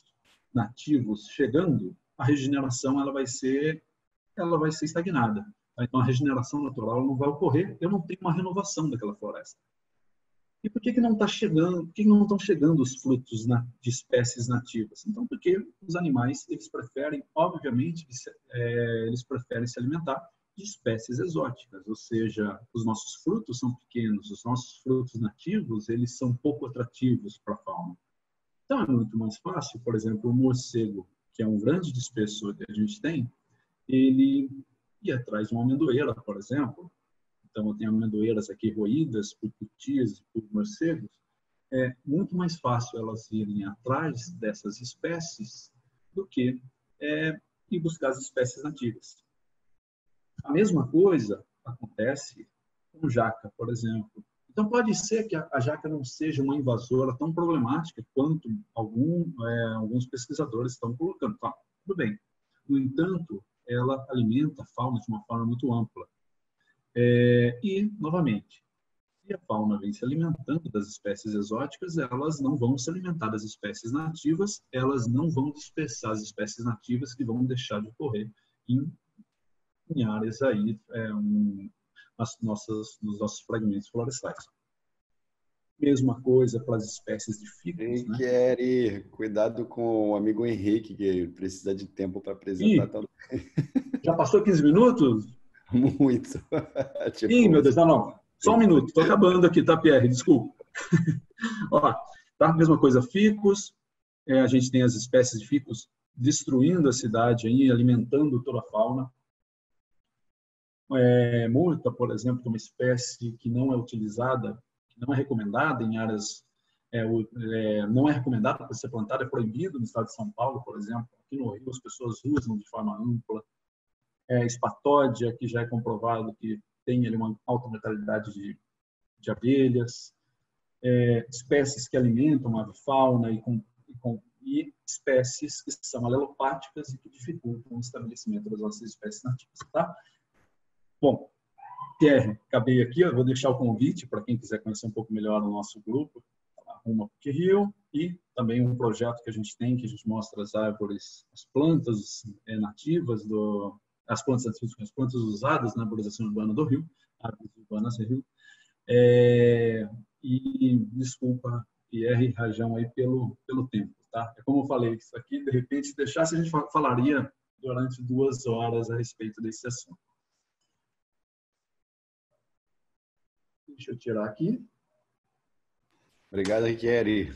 nativos chegando, a regeneração ela vai ser estagnada. Então, a regeneração natural não vai ocorrer, eu não tenho uma renovação daquela floresta. E por que não está chegando? Por que não estão chegando os frutos de espécies nativas? Então, porque os animais eles preferem, obviamente, eles preferem se alimentar de espécies exóticas, ou seja, os nossos frutos são pequenos, os nossos frutos nativos eles são pouco atrativos para a fauna. Então, é muito mais fácil, por exemplo, o morcego, que é um grande dispersor que a gente tem, ele ir atrás de uma amendoeira, por exemplo. Então, eu tenho amendoeiras aqui roídas por cutias, por morcegos. É muito mais fácil elas irem atrás dessas espécies do que ir buscar as espécies nativas. A mesma coisa acontece com jaca, por exemplo. Então, pode ser que a jaca não seja uma invasora tão problemática quanto alguns pesquisadores estão colocando. Tá, tudo bem. No entanto, ela alimenta a fauna de uma forma muito ampla. E, novamente, se a fauna vem se alimentando das espécies exóticas, elas não vão se alimentar das espécies nativas, elas não vão dispersar as espécies nativas que vão deixar de ocorrer em áreas aí, nos nossos fragmentos florestais. Mesma coisa para as espécies de ficus, né? Cuidado com o amigo Henrique, que precisa de tempo para apresentar também. Já passou 15 minutos? Muito. Tipo... Ih, meu Deus, não. Só um minuto, estou acabando aqui, tá, Pierre? Desculpa. Ó, tá? Mesma coisa, ficus. A gente tem as espécies de ficus destruindo a cidade, aí, alimentando toda a fauna. Murta, por exemplo, é uma espécie que não é utilizada, que não é recomendada em áreas... não é recomendada para ser plantada, é proibido no estado de São Paulo, por exemplo. Aqui no Rio, as pessoas usam de forma ampla. Espatódia, que já é comprovado que tem ali uma alta mortalidade de abelhas, espécies que alimentam a avifauna e espécies que são alelopáticas e que dificultam o estabelecimento das nossas espécies nativas. Tá? Bom, Pierre, acabei aqui, eu vou deixar o convite para quem quiser conhecer um pouco melhor o nosso grupo, Arruma PUC Rio, e também um projeto que a gente tem, que a gente mostra as árvores, as plantas nativas as plantas usadas na arborização urbana do Rio, árvores urbanas do Rio. E desculpa, Pierre e Rajão, aí pelo tempo. Tá? Como eu falei, isso aqui, de repente, se deixasse, a gente falaria durante 2 horas a respeito desse assunto. Deixa eu tirar aqui. Obrigado, Riqueri.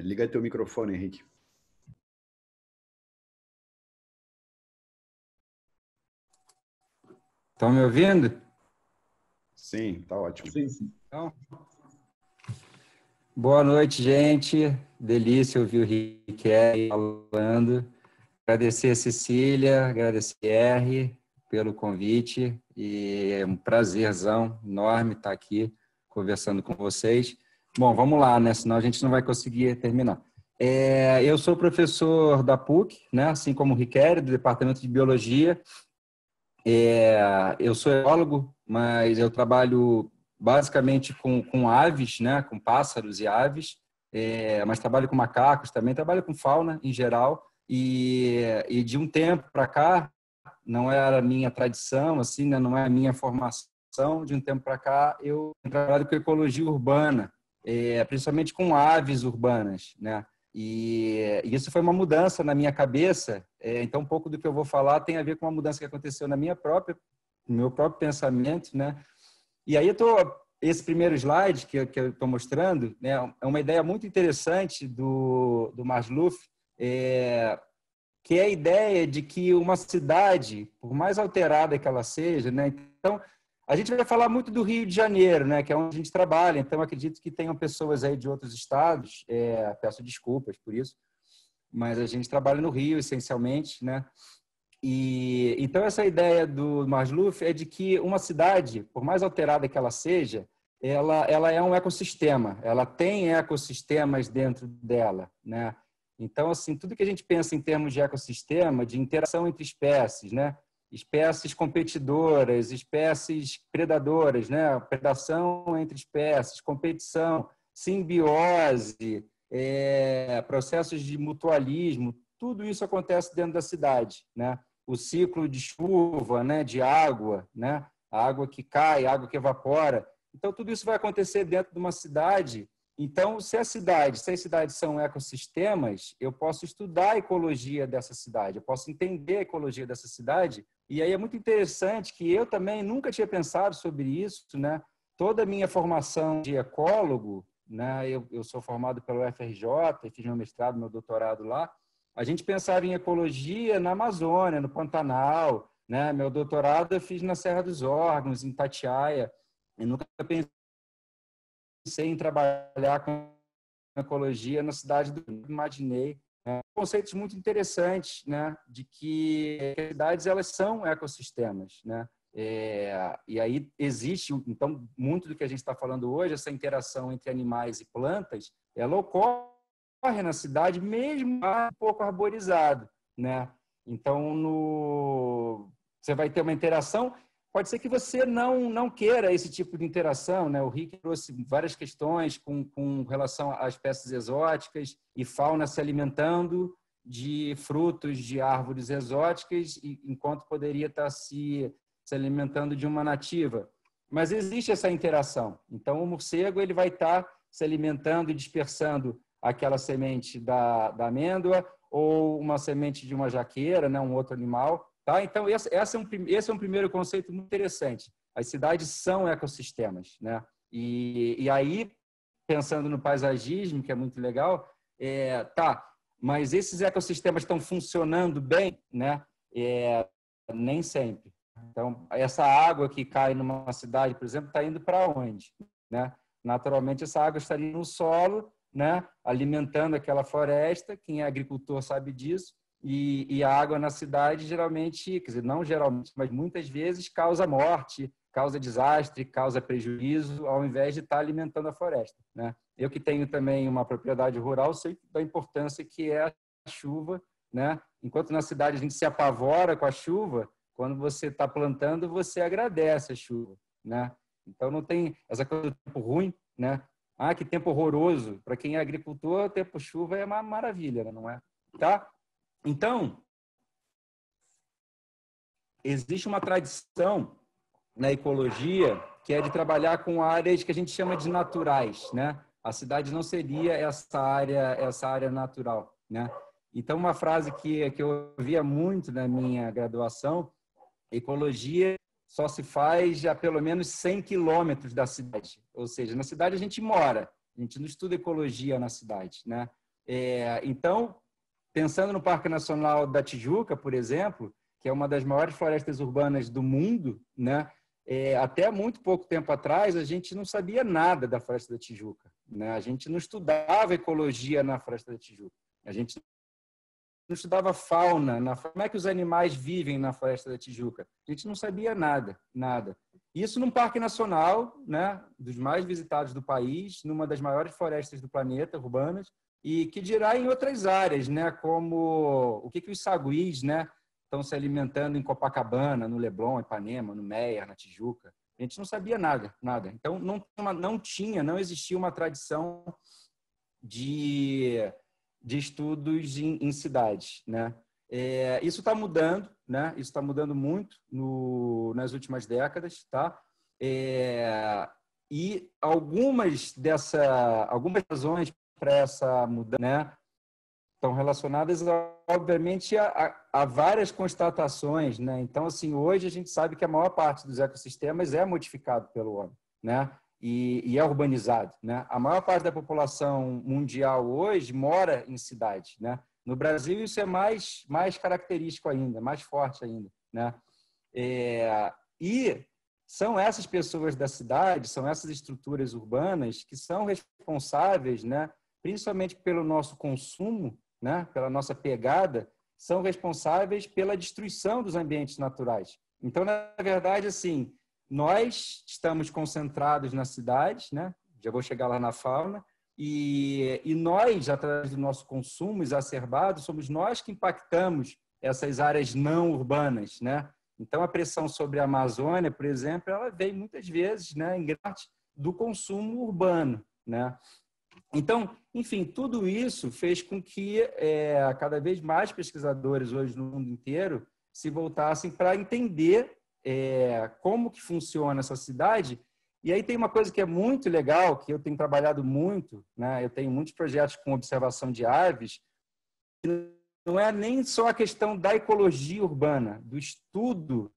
Liga teu microfone, Henrique. Estão me ouvindo? Sim, tá ótimo. Sim, sim. Então, boa noite, gente. Delícia ouvir o Riqueri falando. Agradecer a Cecília, agradecer a R pelo convite. E é um prazerzão enorme estar aqui conversando com vocês. Bom, vamos lá, né? Senão a gente não vai conseguir terminar. Eu sou professor da PUC, né? Assim como o Riqueri, do Departamento de Biologia. Eu sou biólogo, mas eu trabalho basicamente com aves, né? Com pássaros e aves, mas trabalho com macacos também, trabalho com fauna em geral. E de um tempo para cá, não era a minha tradição, assim, né? Não é a minha formação, de um tempo para cá eu trabalho com ecologia urbana, principalmente com aves urbanas, né? E isso foi uma mudança na minha cabeça. Então, um pouco do que eu vou falar tem a ver com uma mudança que aconteceu no meu próprio pensamento, né? E aí esse primeiro slide que eu estou mostrando, né, é uma ideia muito interessante do Maslow, que é a ideia de que uma cidade, por mais alterada que ela seja, né? Então, a gente vai falar muito do Rio de Janeiro, né, que é onde a gente trabalha, então acredito que tenham pessoas aí de outros estados, peço desculpas por isso, mas a gente trabalha no Rio, essencialmente, né? E então essa ideia do Maslow é de que uma cidade, por mais alterada que ela seja, ela é um ecossistema, ela tem ecossistemas dentro dela, né? Então, assim, tudo que a gente pensa em termos de ecossistema, de interação entre espécies, né? Espécies competidoras, espécies predadoras, né? Predação entre espécies, competição, simbiose, processos de mutualismo, tudo isso acontece dentro da cidade, né? O ciclo de chuva, né? De água, né? A água que cai, a água que evapora. Então, tudo isso vai acontecer dentro de uma cidade. Então, se as cidades são ecossistemas, eu posso estudar a ecologia dessa cidade, eu posso entender a ecologia dessa cidade. E aí é muito interessante que eu também nunca tinha pensado sobre isso, né? Toda a minha formação de ecólogo, né? Eu sou formado pelo UFRJ, fiz meu mestrado, meu doutorado lá. A gente pensava em ecologia na Amazônia, no Pantanal, né? Meu doutorado eu fiz na Serra dos Órgãos, em Itatiaia. Eu nunca pensei em trabalhar com ecologia na cidade do Rio, imaginei. Conceitos muito interessantes, né? De que as cidades elas são ecossistemas, né? E aí existe, então, muito do que a gente está falando hoje, essa interação entre animais e plantas, ela ocorre na cidade, mesmo um pouco arborizado, né? Então, você vai ter uma interação. Pode ser que você não queira esse tipo de interação, né? O Rick trouxe várias questões com relação a espécies exóticas e fauna se alimentando de frutos de árvores exóticas, enquanto poderia estar se alimentando de uma nativa. Mas existe essa interação. Então, o morcego ele vai estar se alimentando e dispersando aquela semente da amêndoa ou uma semente de uma jaqueira, né? Um outro animal. Tá? Então, esse é um primeiro conceito muito interessante. As cidades são ecossistemas, né? E aí, pensando no paisagismo, que é muito legal, mas esses ecossistemas estão funcionando bem, né? Nem sempre. Então, essa água que cai numa cidade, por exemplo, está indo para onde? Né? Naturalmente, essa água estaria no solo, né? Alimentando aquela floresta. Quem é agricultor sabe disso. E a água na cidade geralmente, quer dizer, não geralmente, mas muitas vezes causa morte, causa desastre, causa prejuízo, ao invés de estar alimentando a floresta, né? Eu que tenho também uma propriedade rural, sei da importância que é a chuva, né? Enquanto na cidade a gente se apavora com a chuva, quando você está plantando, você agradece a chuva, né? Então não tem essa coisa do tempo ruim, né? Ah, que tempo horroroso. Para quem é agricultor, o tempo chuva é uma maravilha, não é? Tá? Então, existe uma tradição na ecologia que é de trabalhar com áreas que a gente chama de naturais, né? A cidade não seria essa área natural, né? Então, uma frase que eu ouvia muito na minha graduação: ecologia só se faz a pelo menos 100 quilômetros da cidade. Ou seja, na cidade a gente mora, a gente não estuda ecologia na cidade, né? Então, pensando no Parque Nacional da Tijuca, por exemplo, que é uma das maiores florestas urbanas do mundo, né? Até muito pouco tempo atrás, a gente não sabia nada da Floresta da Tijuca, né? A gente não estudava ecologia na Floresta da Tijuca. A gente não estudava fauna, como é que os animais vivem na Floresta da Tijuca. A gente não sabia nada. Isso num parque nacional, né, dos mais visitados do país, numa das maiores florestas do planeta, urbanas, e que dirá em outras áreas, né, como o que os saguis, né, estão se alimentando em Copacabana, no Leblon, Ipanema, no Meier, na Tijuca. A gente não sabia nada. Então, não existia uma tradição de estudos em cidades, né? Isso está mudando, né? Isso está mudando muito nas últimas décadas, tá? E algumas razões para essa mudança, né, estão relacionadas, obviamente, a várias constatações, né? Então, assim, hoje a gente sabe que a maior parte dos ecossistemas é modificado pelo homem, né? E é urbanizado, né? A maior parte da população mundial hoje mora em cidades, né? No Brasil isso é mais característico ainda, mais forte ainda, né? E são essas pessoas da cidade, são essas estruturas urbanas que são responsáveis, né? Principalmente pelo nosso consumo, né? Pela nossa pegada, são responsáveis pela destruição dos ambientes naturais. Então, na verdade, assim, nós estamos concentrados nas cidades, né? Já vou chegar lá na fauna, e nós, através do nosso consumo exacerbado, somos nós que impactamos essas áreas não urbanas, né? Então, a pressão sobre a Amazônia, por exemplo, ela vem muitas vezes, né, em grande do consumo urbano, né? Então, enfim, tudo isso fez com que cada vez mais pesquisadores hoje no mundo inteiro se voltassem para entender como que funciona essa cidade. E aí tem uma coisa que é muito legal, que eu tenho trabalhado muito, né? Eu tenho muitos projetos com observação de aves, não é nem só a questão da ecologia urbana, do estudo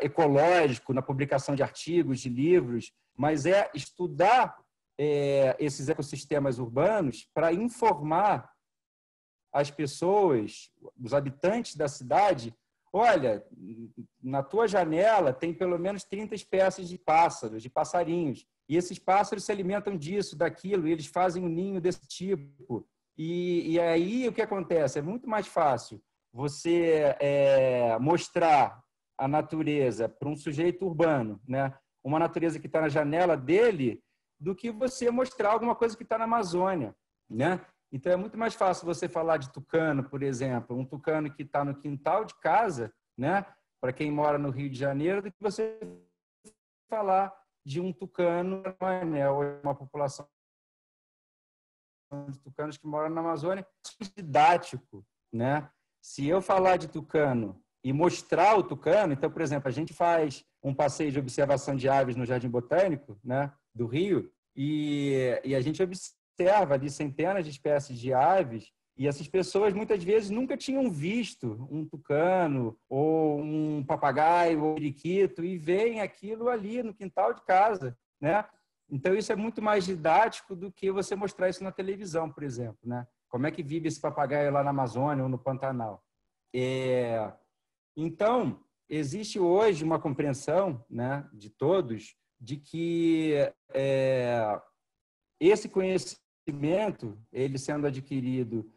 ecológico na publicação de artigos, de livros, mas é estudar esses ecossistemas urbanos para informar as pessoas, os habitantes da cidade, olha, na tua janela tem pelo menos 30 espécies de pássaros, de passarinhos, e esses pássaros se alimentam disso, daquilo, e eles fazem um ninho desse tipo. E aí o que acontece? É muito mais fácil você mostrar a natureza para um sujeito urbano, né? Uma natureza que está na janela dele, do que você mostrar alguma coisa que está na Amazônia, né? Então, é muito mais fácil você falar de tucano, por exemplo, um tucano que está no quintal de casa, né? Para quem mora no Rio de Janeiro, do que você falar de um tucano no anel, uma população de tucanos que moram na Amazônia. É didático, né? Se eu falar de tucano e mostrar o tucano, então, por exemplo, a gente faz um passeio de observação de aves no Jardim Botânico, né, do Rio, e a gente observa ali centenas de espécies de aves, e essas pessoas muitas vezes nunca tinham visto um tucano ou um papagaio ou um periquito e veem aquilo ali no quintal de casa, né? Então isso é muito mais didático do que você mostrar isso na televisão, por exemplo, né? Como é que vive esse papagaio lá na Amazônia ou no Pantanal? Então, existe hoje uma compreensão, né, de todos de que esse conhecimento, ele sendo adquirido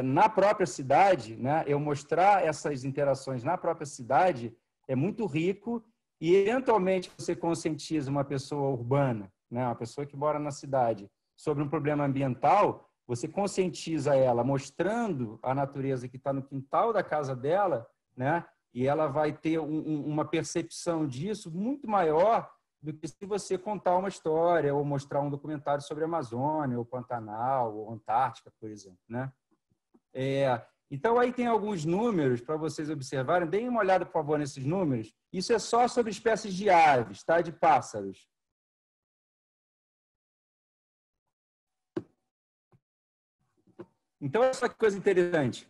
na própria cidade, né, eu mostrar essas interações na própria cidade é muito rico e, eventualmente, você conscientiza uma pessoa urbana, né, uma pessoa que mora na cidade, sobre um problema ambiental, você conscientiza ela mostrando a natureza que está no quintal da casa dela, né? E ela vai ter uma percepção disso muito maior do que se você contar uma história ou mostrar um documentário sobre a Amazônia, ou Pantanal, ou Antártica, por exemplo, né? Então, aí tem alguns números para vocês observarem. Deem uma olhada, por favor, nesses números. Isso é só sobre espécies de aves, tá? De pássaros. Então, olha só que coisa interessante.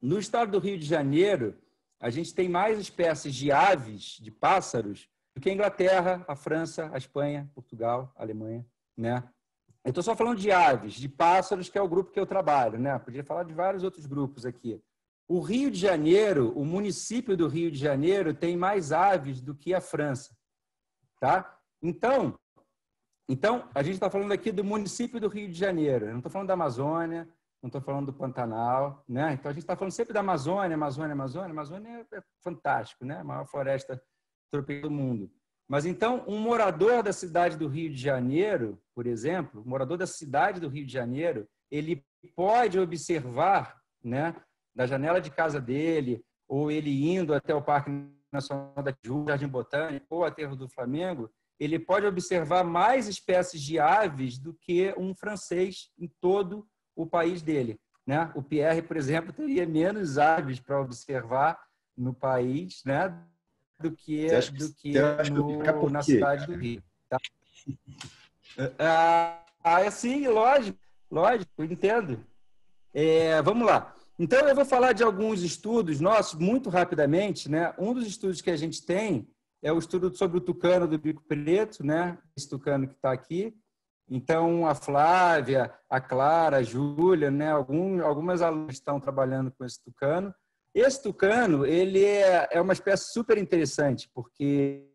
No estado do Rio de Janeiro, a gente tem mais espécies de aves, de pássaros, do que a Inglaterra, a França, a Espanha, Portugal, a Alemanha, né? Eu estou só falando de aves, de pássaros, que é o grupo que eu trabalho, né? Podia falar de vários outros grupos aqui. O Rio de Janeiro, o município do Rio de Janeiro, tem mais aves do que a França, tá? Então a gente está falando aqui do município do Rio de Janeiro. Eu não estou falando da Amazônia, não estou falando do Pantanal, né? Então a gente está falando sempre da Amazônia. A Amazônia é fantástico, né? A maior floresta tropical do mundo. Mas então um morador da cidade do Rio de Janeiro, por exemplo, um morador da cidade do Rio de Janeiro, ele pode observar, né, da janela de casa dele, ou ele indo até o Parque Nacional da Tijuca, Jardim Botânico ou Aterro do Flamengo, ele pode observar mais espécies de aves do que um francês em todo o país dele, né? O Pierre, por exemplo, teria menos aves para observar no país, né, do que na cidade do Rio. Tá? Sim, lógico, entendo. Vamos lá. Então, eu vou falar de alguns estudos nossos, muito rapidamente, né? Um dos estudos que a gente tem é o estudo sobre o tucano do bico preto, né? Esse tucano que está aqui. Então, a Flávia, a Clara, a Júlia, né? Algumas alunas estão trabalhando com esse tucano. Esse tucano, ele é uma espécie super interessante, porque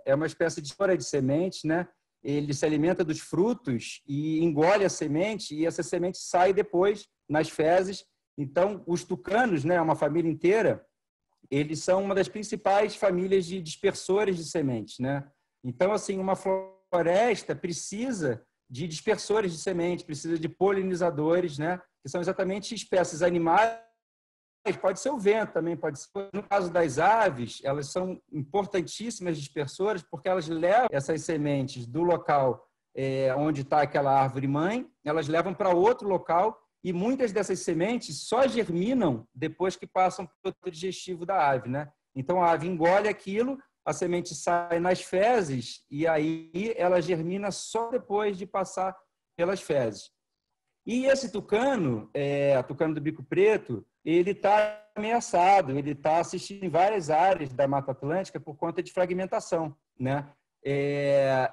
é uma espécie de flora de semente, né? Ele se alimenta dos frutos e engole a semente, e essa semente sai depois nas fezes. Então, os tucanos, né, uma família inteira, eles são uma das principais famílias de dispersores de sementes, né? Então, assim, uma floresta precisa de dispersores de sementes, precisa de polinizadores, né? Que são exatamente espécies animais. Pode ser o vento também, pode ser. No caso das aves, elas são importantíssimas dispersoras porque elas levam essas sementes do local onde está aquela árvore mãe, elas levam para outro local e muitas dessas sementes só germinam depois que passam pelo digestivo da ave, né? Então a ave engole aquilo, a semente sai nas fezes e aí ela germina só depois de passar pelas fezes. E esse tucano, tucano do bico preto, ele está ameaçado, ele está assistindo em várias áreas da Mata Atlântica por conta de fragmentação, né?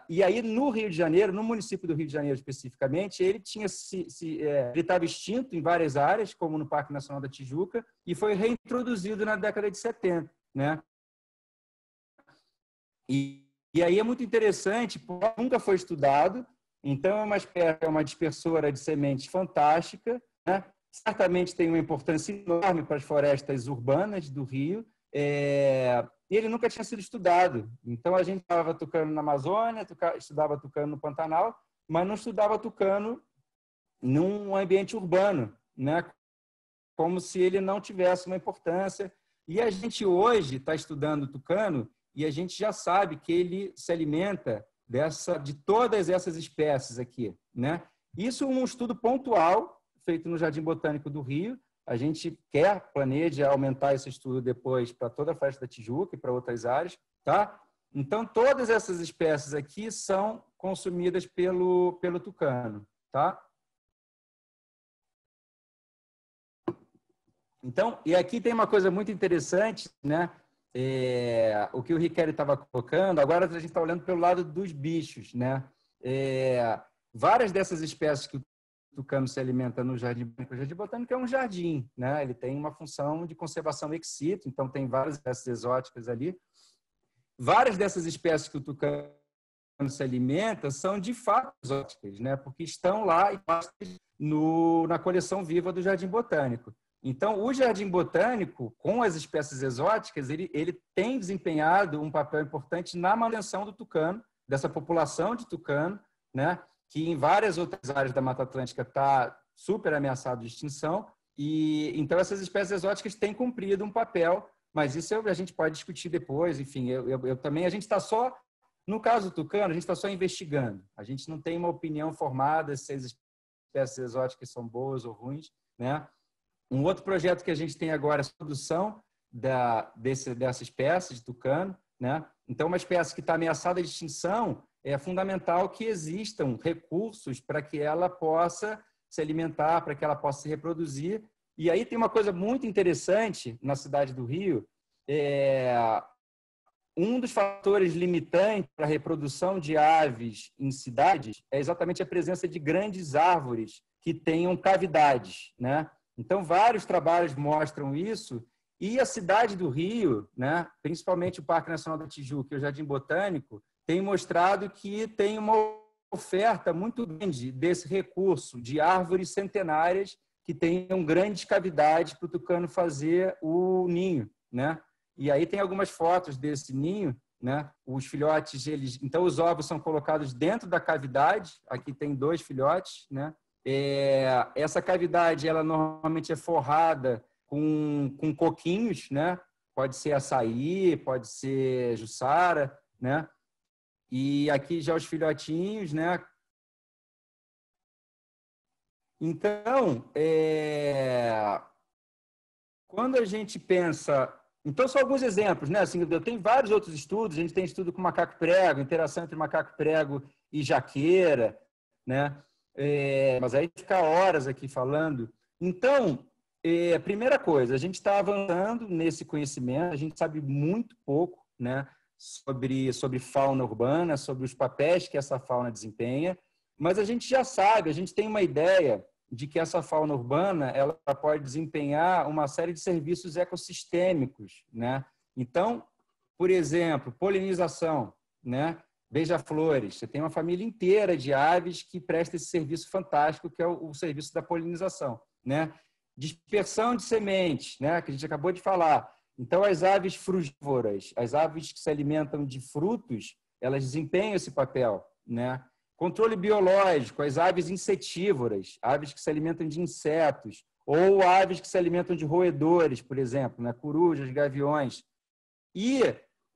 E aí no Rio de Janeiro, no município do Rio de Janeiro especificamente, ele ele estava extinto em várias áreas, como no Parque Nacional da Tijuca, e foi reintroduzido na década de 70, né? E aí é muito interessante, porque nunca foi estudado, então é uma dispersora de sementes fantástica, né? Certamente tem uma importância enorme para as florestas urbanas do Rio, e ele nunca tinha sido estudado. Então, a gente estava tucano na Amazônia, estudava tucano no Pantanal, mas não estudava tucano num ambiente urbano, né? Como se ele não tivesse uma importância. E a gente hoje está estudando tucano e a gente já sabe que ele se alimenta de todas essas espécies aqui, né? Isso é um estudo pontual feito no Jardim Botânico do Rio. A gente planeja aumentar esse estudo depois para toda a Floresta da Tijuca e para outras áreas, tá? Então, todas essas espécies aqui são consumidas pelo tucano, tá? Então, e aqui tem uma coisa muito interessante, né? O que o Riquelme estava colocando, agora a gente está olhando pelo lado dos bichos, né? Várias dessas espécies que o tucano se alimenta no Jardim Botânico. O Jardim Botânico é um jardim, né? Ele tem uma função de conservação ex situ, então tem várias espécies exóticas ali. Várias dessas espécies que o tucano se alimenta são de fato exóticas, né? Porque estão lá na coleção viva do Jardim Botânico. Então, o Jardim Botânico, com as espécies exóticas, ele tem desempenhado um papel importante na manutenção do tucano, dessa população de tucano, né? Que em várias outras áreas da Mata Atlântica está super ameaçado de extinção. E então essas espécies exóticas têm cumprido um papel, mas isso a gente pode discutir depois. Enfim, eu também, a gente está só, no caso do tucano, a gente está só investigando. A gente não tem uma opinião formada se as espécies exóticas são boas ou ruins, né? Um outro projeto que a gente tem agora é a produção dessa espécie de tucano, né? Então, uma espécie que está ameaçada de extinção, é fundamental que existam recursos para que ela possa se alimentar, para que ela possa se reproduzir. E aí tem uma coisa muito interessante na cidade do Rio. Um dos fatores limitantes para a reprodução de aves em cidades é exatamente a presença de grandes árvores que tenham cavidades, né? Então, vários trabalhos mostram isso. E a cidade do Rio, né, principalmente o Parque Nacional da Tijuca e o Jardim Botânico, tem mostrado que tem uma oferta muito grande desse recurso de árvores centenárias que tenham grandes cavidades para o tucano fazer o ninho, né? E aí tem algumas fotos desse ninho, né? Os filhotes, então os ovos são colocados dentro da cavidade. Aqui tem 2 filhotes, né? Essa cavidade, ela normalmente é forrada com coquinhos, né? Pode ser açaí, pode ser jussara, né? E aqui já os filhotinhos, né? Então, quando a gente pensa... Então, são alguns exemplos, né? Assim, eu tenho vários outros estudos. A gente tem estudo com macaco prego, interação entre macaco prego e jaqueira, né? Mas aí fica horas aqui falando. Então, primeira coisa, a gente está avançando nesse conhecimento, a gente sabe muito pouco, né? Sobre fauna urbana, sobre os papéis que essa fauna desempenha, mas a gente já sabe, a gente tem uma ideia de que essa fauna urbana ela pode desempenhar uma série de serviços ecossistêmicos, né? Então, por exemplo, polinização, né? Beija-flores, você tem uma família inteira de aves que presta esse serviço fantástico, que é o serviço da polinização, né? Dispersão de sementes, né? Que a gente acabou de falar. Então, as aves frugívoras, as aves que se alimentam de frutos, elas desempenham esse papel, né? Controle biológico, as aves insetívoras, aves que se alimentam de insetos, ou aves que se alimentam de roedores, por exemplo, né? Corujas, gaviões. E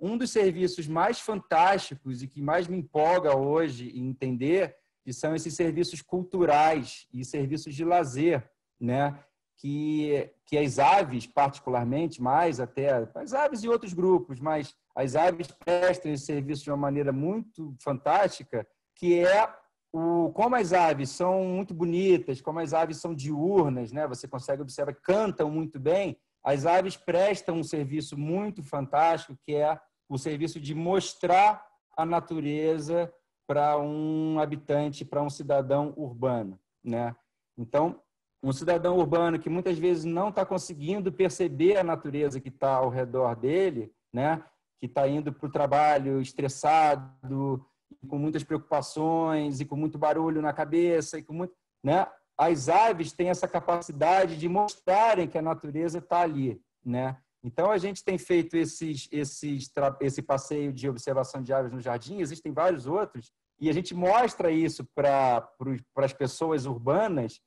um dos serviços mais fantásticos e que mais me empolga hoje em entender, que são esses serviços culturais e serviços de lazer, né? Que as aves, particularmente, mais até, as aves e outros grupos, mas as aves prestam esse serviço de uma maneira muito fantástica, que é como as aves são muito bonitas, como as aves são diurnas, né? Você consegue observar, cantam muito bem, as aves prestam um serviço muito fantástico, que é o serviço de mostrar a natureza para um habitante, para um cidadão urbano, né? Então, um cidadão urbano que muitas vezes não está conseguindo perceber a natureza que está ao redor dele, né? Que está indo para o trabalho estressado, com muitas preocupações e com muito barulho na cabeça e com muito, né? As aves têm essa capacidade de mostrarem que a natureza está ali, né? Então a gente tem feito esse passeio de observação de aves no jardim. Existem vários outros e a gente mostra isso para as pessoas urbanas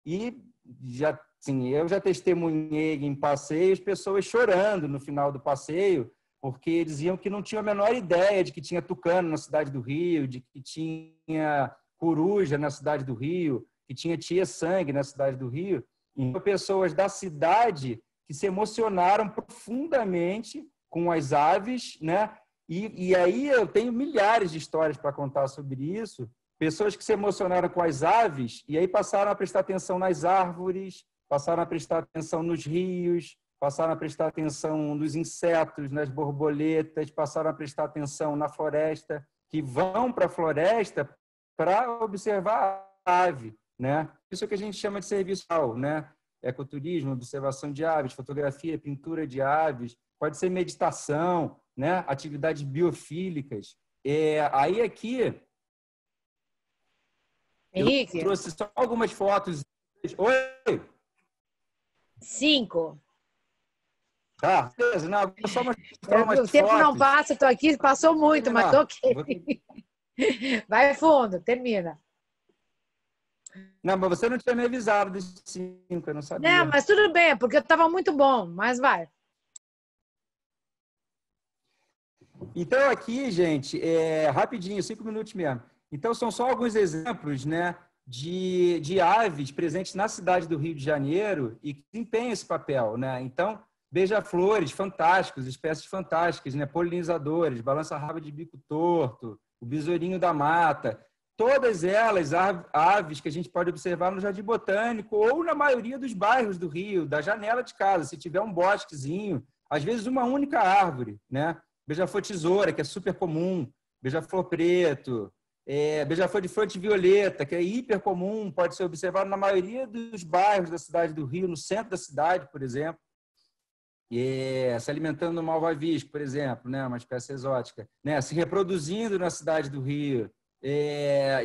e já, sim, eu já testemunhei em passeios pessoas chorando no final do passeio porque diziam que não tinham a menor ideia de que tinha tucano na cidade do Rio, de que tinha coruja na cidade do Rio, que tinha tia-sangue na cidade do Rio. Então, pessoas da cidade que se emocionaram profundamente com as aves, né? E aí eu tenho milhares de histórias para contar sobre isso. Pessoas que se emocionaram com as aves e aí passaram a prestar atenção nas árvores, passaram a prestar atenção nos rios, passaram a prestar atenção nos insetos, nas borboletas, passaram a prestar atenção na floresta, que vão para a floresta para observar a ave, né? Isso é o que a gente chama de serviço, né? Ecoturismo, observação de aves, fotografia, pintura de aves, pode ser meditação, né? Atividades biofílicas. Aí aqui Henrique? eu trouxe só algumas fotos. Oi? 5. Tá, beleza. Não, vou só mostrar umas O tempo fotos. não passa, estou aqui, passou muito, mas estou ok. Vai fundo, termina. Não, mas você não tinha me avisado dos 5, eu não sabia. Não, mas tudo bem, porque estava muito bom, mas vai. Então, aqui, gente, rapidinho, 5 minutos mesmo. Então, são só alguns exemplos, né, de aves presentes na cidade do Rio de Janeiro e que desempenham esse papel, né? Então, beija-flores fantásticos, espécies fantásticas, né? Polinizadores, balança-rabo de bico torto, o besourinho da mata, todas elas aves que a gente pode observar no Jardim Botânico ou na maioria dos bairros do Rio, da janela de casa, se tiver um bosquezinho, às vezes uma única árvore, né? Beija-flor tesoura, que é super comum, beija-flor preto, beija-flor de fronte violeta, que é hiper comum, pode ser observado na maioria dos bairros da cidade do Rio, no centro da cidade, por exemplo. Se alimentando no malvavisco, por exemplo, né? Uma espécie exótica, né? Se reproduzindo na cidade do Rio.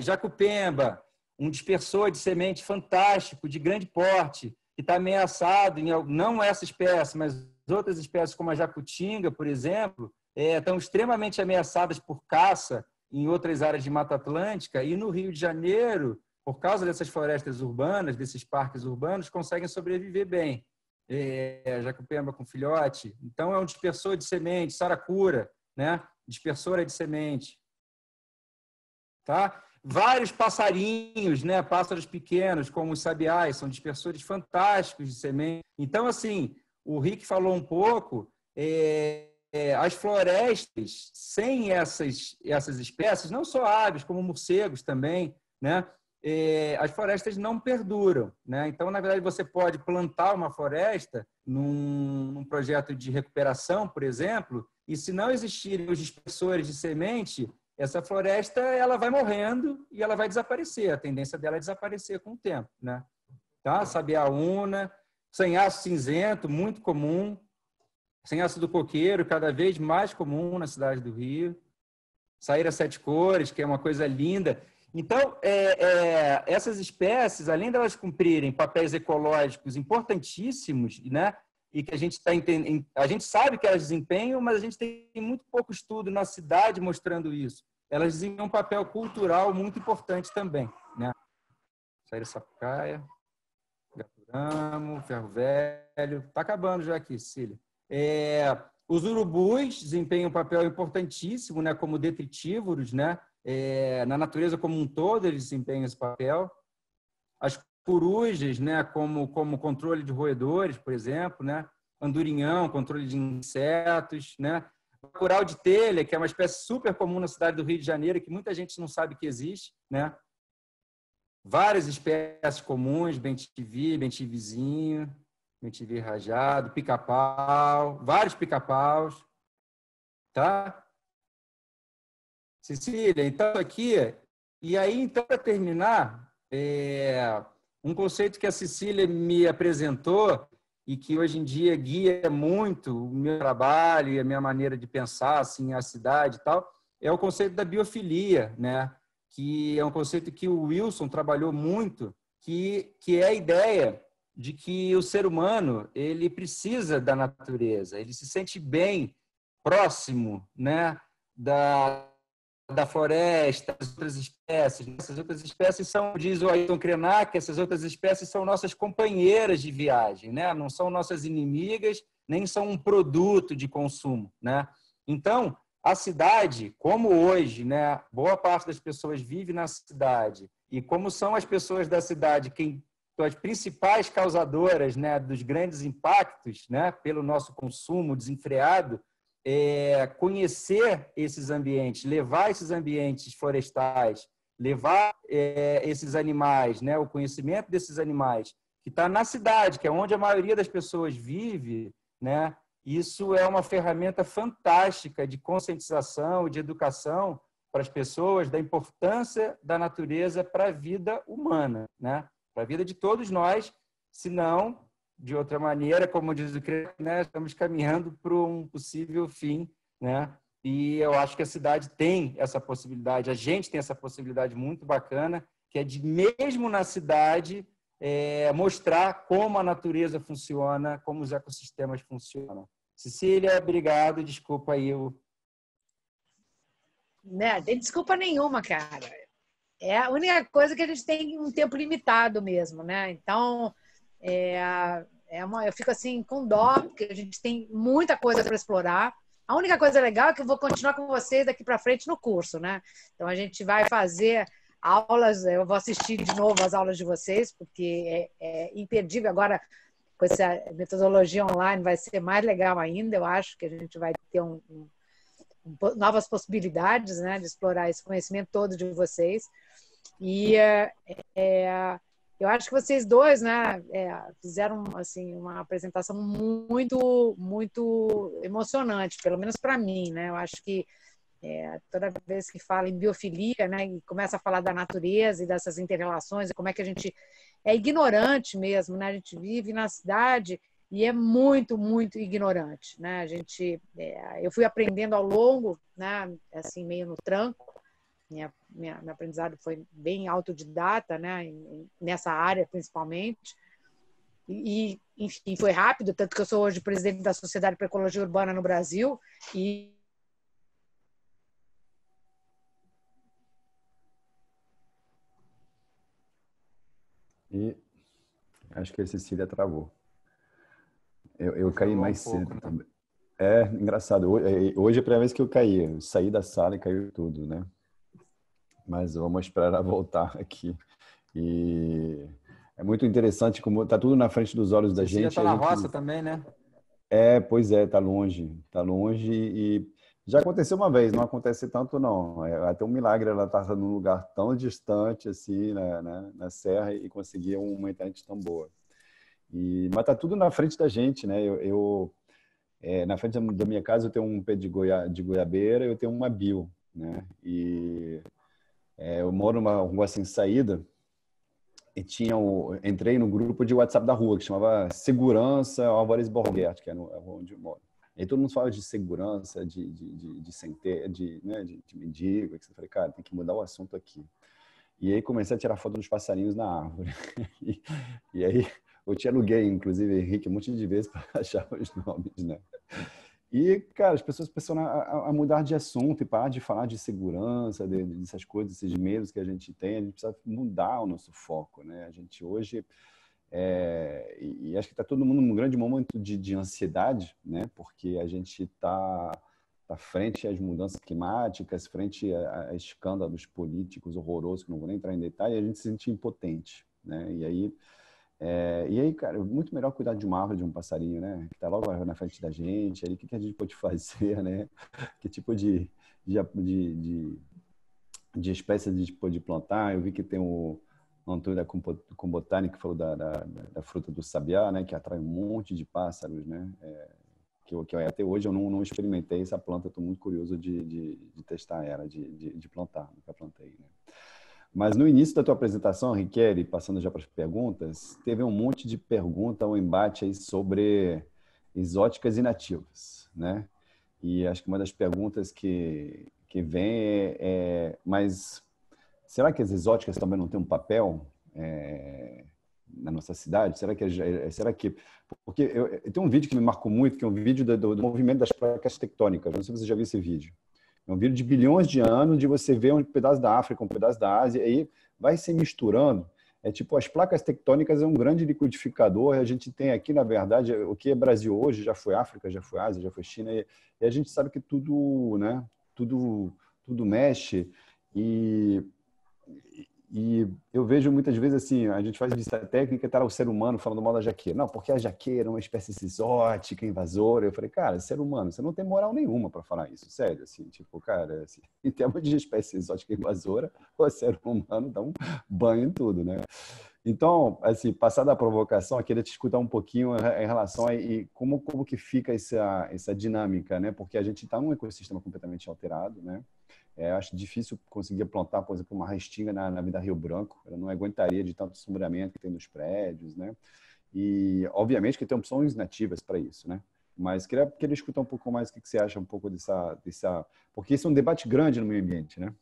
Jacupemba, um dispersor de semente fantástico, de grande porte, que está ameaçado, não essa espécie, mas outras espécies como a jacutinga, por exemplo, estão extremamente ameaçadas por caça em outras áreas de Mata Atlântica e no Rio de Janeiro, por causa dessas florestas urbanas, desses parques urbanos, conseguem sobreviver bem. Jacupemba com filhote. Então, é um dispersor de semente, saracura, né? Dispersora de semente. Tá? Vários passarinhos, né? Pássaros pequenos, como os sabiás, são dispersores fantásticos de semente. Então, assim, o Rick falou um pouco, as florestas, sem essas espécies, não só aves, como morcegos também, né? As florestas não perduram, né? Então, na verdade, você pode plantar uma floresta num projeto de recuperação, por exemplo, e se não existirem os dispersores de semente, essa floresta ela vai morrendo e ela vai desaparecer. A tendência dela é desaparecer com o tempo, né? Tá? Sabiá-una, sanhaço cinzento, muito comum. Sanhaço do coqueiro, cada vez mais comum na cidade do Rio. Saíra sete cores, que é uma coisa linda. Então, essas espécies, além de elas cumprirem papéis ecológicos importantíssimos, né? E que a gente sabe que elas desempenham, mas a gente tem muito pouco estudo na cidade mostrando isso. Elas desempenham um papel cultural muito importante também, né? Saíra sapucaia, gaturamo, ferro velho, está acabando já aqui, Cecília. Os urubus desempenham um papel importantíssimo, né, como detritívoros, né? Na natureza como um todo, eles desempenham esse papel. As corujas, né, como controle de roedores, por exemplo, né? Andorinhão, controle de insetos, né? Bacurau de telha, que é uma espécie super comum na cidade do Rio de Janeiro, que muita gente não sabe que existe, né? Várias espécies comuns, bem-te-vi, bem-te-vizinho, bem-te-vi rajado, pica-pau, vários pica-paus, tá? Cecília, então aqui, e aí, então, para terminar, um conceito que a Cecília me apresentou e que hoje em dia guia muito o meu trabalho e a minha maneira de pensar assim, a cidade e tal, é o conceito da biofilia, né? Que é um conceito que o Wilson trabalhou muito, que é a ideia de que o ser humano ele precisa da natureza, ele se sente bem próximo, né, da floresta, das outras espécies. Essas outras espécies são, diz o Ayrton Krenak, essas outras espécies são nossas companheiras de viagem, né? Não são nossas inimigas, nem são um produto de consumo, né? Então, a cidade, como hoje, né, boa parte das pessoas vive na cidade, e como são as pessoas da cidade quem são as principais causadoras, né, dos grandes impactos, né, pelo nosso consumo desenfreado, conhecer esses ambientes, levar esses ambientes florestais, levar esses animais, né, o conhecimento desses animais, que está na cidade, que é onde a maioria das pessoas vive, né, isso é uma ferramenta fantástica de conscientização, de educação para as pessoas da importância da natureza para a vida humana, né, para a vida de todos nós, senão de outra maneira, como diz o Krenak, né, estamos caminhando para um possível fim, né? E eu acho que a cidade tem essa possibilidade, a gente tem essa possibilidade muito bacana, que é de, mesmo na cidade, mostrar como a natureza funciona, como os ecossistemas funcionam. Cecília, obrigado, desculpa aí o... Não tem desculpa nenhuma, cara. É a única coisa que a gente tem um tempo limitado mesmo, né? Então, eu fico assim com dó, porque a gente tem muita coisa para explorar. A única coisa legal é que eu vou continuar com vocês daqui para frente no curso, né? Então a gente vai fazer aulas, eu vou assistir de novo as aulas de vocês, porque é imperdível agora com essa metodologia online, vai ser mais legal ainda. Eu acho que a gente vai ter novas possibilidades, né, de explorar esse conhecimento todo de vocês. E eu acho que vocês dois, né, fizeram assim uma apresentação muito, muito emocionante, pelo menos para mim, né? Eu acho que toda vez que fala em biofilia, né, e começa a falar da natureza e dessas interrelações e como é que a gente é ignorante mesmo, né? A gente vive na cidade e é muito, muito ignorante, né? Eu fui aprendendo ao longo, né, assim meio no tranco. Meu aprendizado foi bem autodidata, né, nessa área principalmente. E, enfim, foi rápido, tanto que eu sou hoje presidente da Sociedade para Ecologia Urbana no Brasil. E acho que a Cecília travou. Eu caí mais cedo né? também. É engraçado. Hoje é a primeira vez que eu caí. Eu saí da sala e caiu tudo, né? Mas vamos esperar ela voltar aqui. E é muito interessante como está tudo na frente dos olhos da Cecília gente. está na roça também, né? Pois é, tá longe e já aconteceu uma vez, não acontece tanto não. É até um milagre ela estar num lugar tão distante assim, na serra e conseguir uma internet tão boa. Mas tá tudo na frente da gente, né? Na frente da minha casa eu tenho um pé de goiabeira, eu tenho uma bio, né? E eu moro numa rua sem saída. E entrei no grupo de WhatsApp da rua, que chamava Segurança Álvares Borghetti, que é onde eu moro. E aí todo mundo fala de segurança, né, de mendigo. Eu falei, cara, tem que mudar o assunto aqui. E aí comecei a tirar foto dos passarinhos na árvore. E aí eu te aluguei, inclusive, Henrique, um monte de vezes para achar os nomes, né? E, cara, as pessoas começaram a mudar de assunto e parar de falar de segurança, dessas coisas, esses medos que a gente tem. A gente precisa mudar o nosso foco, né? A gente hoje e acho que está todo mundo num grande momento de ansiedade, né? Porque a gente está frente às mudanças climáticas, frente a escândalos políticos horrorosos, que não vou nem entrar em detalhe, e a gente se sente impotente, né? E aí, cara, muito melhor cuidar de uma árvore, de um passarinho, né? Que está logo na frente da gente, aí o que a gente pode fazer, né? Que tipo de espécie a gente pode plantar? Eu vi que tem o Antônio da Combotani, que falou da fruta do sabiá, né? Que atrai um monte de pássaros, né? Que até hoje eu não experimentei essa planta, estou muito curioso de testar ela, de plantar, nunca plantei, né? Mas no início da tua apresentação, Riquelme, passando já para as perguntas, teve um monte de pergunta, um embate aí sobre exóticas e nativas, né? E acho que uma das perguntas que vem mas será que as exóticas também não têm um papel na nossa cidade? Será que porque eu tenho um vídeo que me marcou muito, que é um vídeo do movimento das placas tectônicas. Não sei se você já viu esse vídeo. É um vídeo de bilhões de anos, de você ver um pedaço da África, um pedaço da Ásia, e aí vai se misturando. É tipo, as placas tectônicas é um grande liquidificador, e a gente tem aqui, na verdade, o que é Brasil hoje, já foi África, já foi Ásia, já foi China, e a gente sabe que tudo, né, tudo mexe, e eu vejo muitas vezes assim, a gente faz visita técnica e tá lá o ser humano falando mal da jaqueira. Não, porque a jaqueira é uma espécie exótica, invasora. Eu falei, cara, ser humano, você não tem moral nenhuma para falar isso, sério. Assim, tipo, cara, assim, em termos de espécie exótica invasora, o ser humano dá um banho em tudo, né? Então, assim, passar da provocação, eu queria te escutar um pouquinho em relação a como que fica essa dinâmica, né? Porque a gente está num ecossistema completamente alterado, né? Acho difícil conseguir plantar, por exemplo, uma restinga na Vida Rio Branco. Ela não aguentaria de tanto sombreamento que tem nos prédios, né? E, obviamente, que tem opções nativas para isso, né? Mas queria escutar um pouco mais o que você acha um pouco dessa... Porque isso é um debate grande no meio ambiente, né?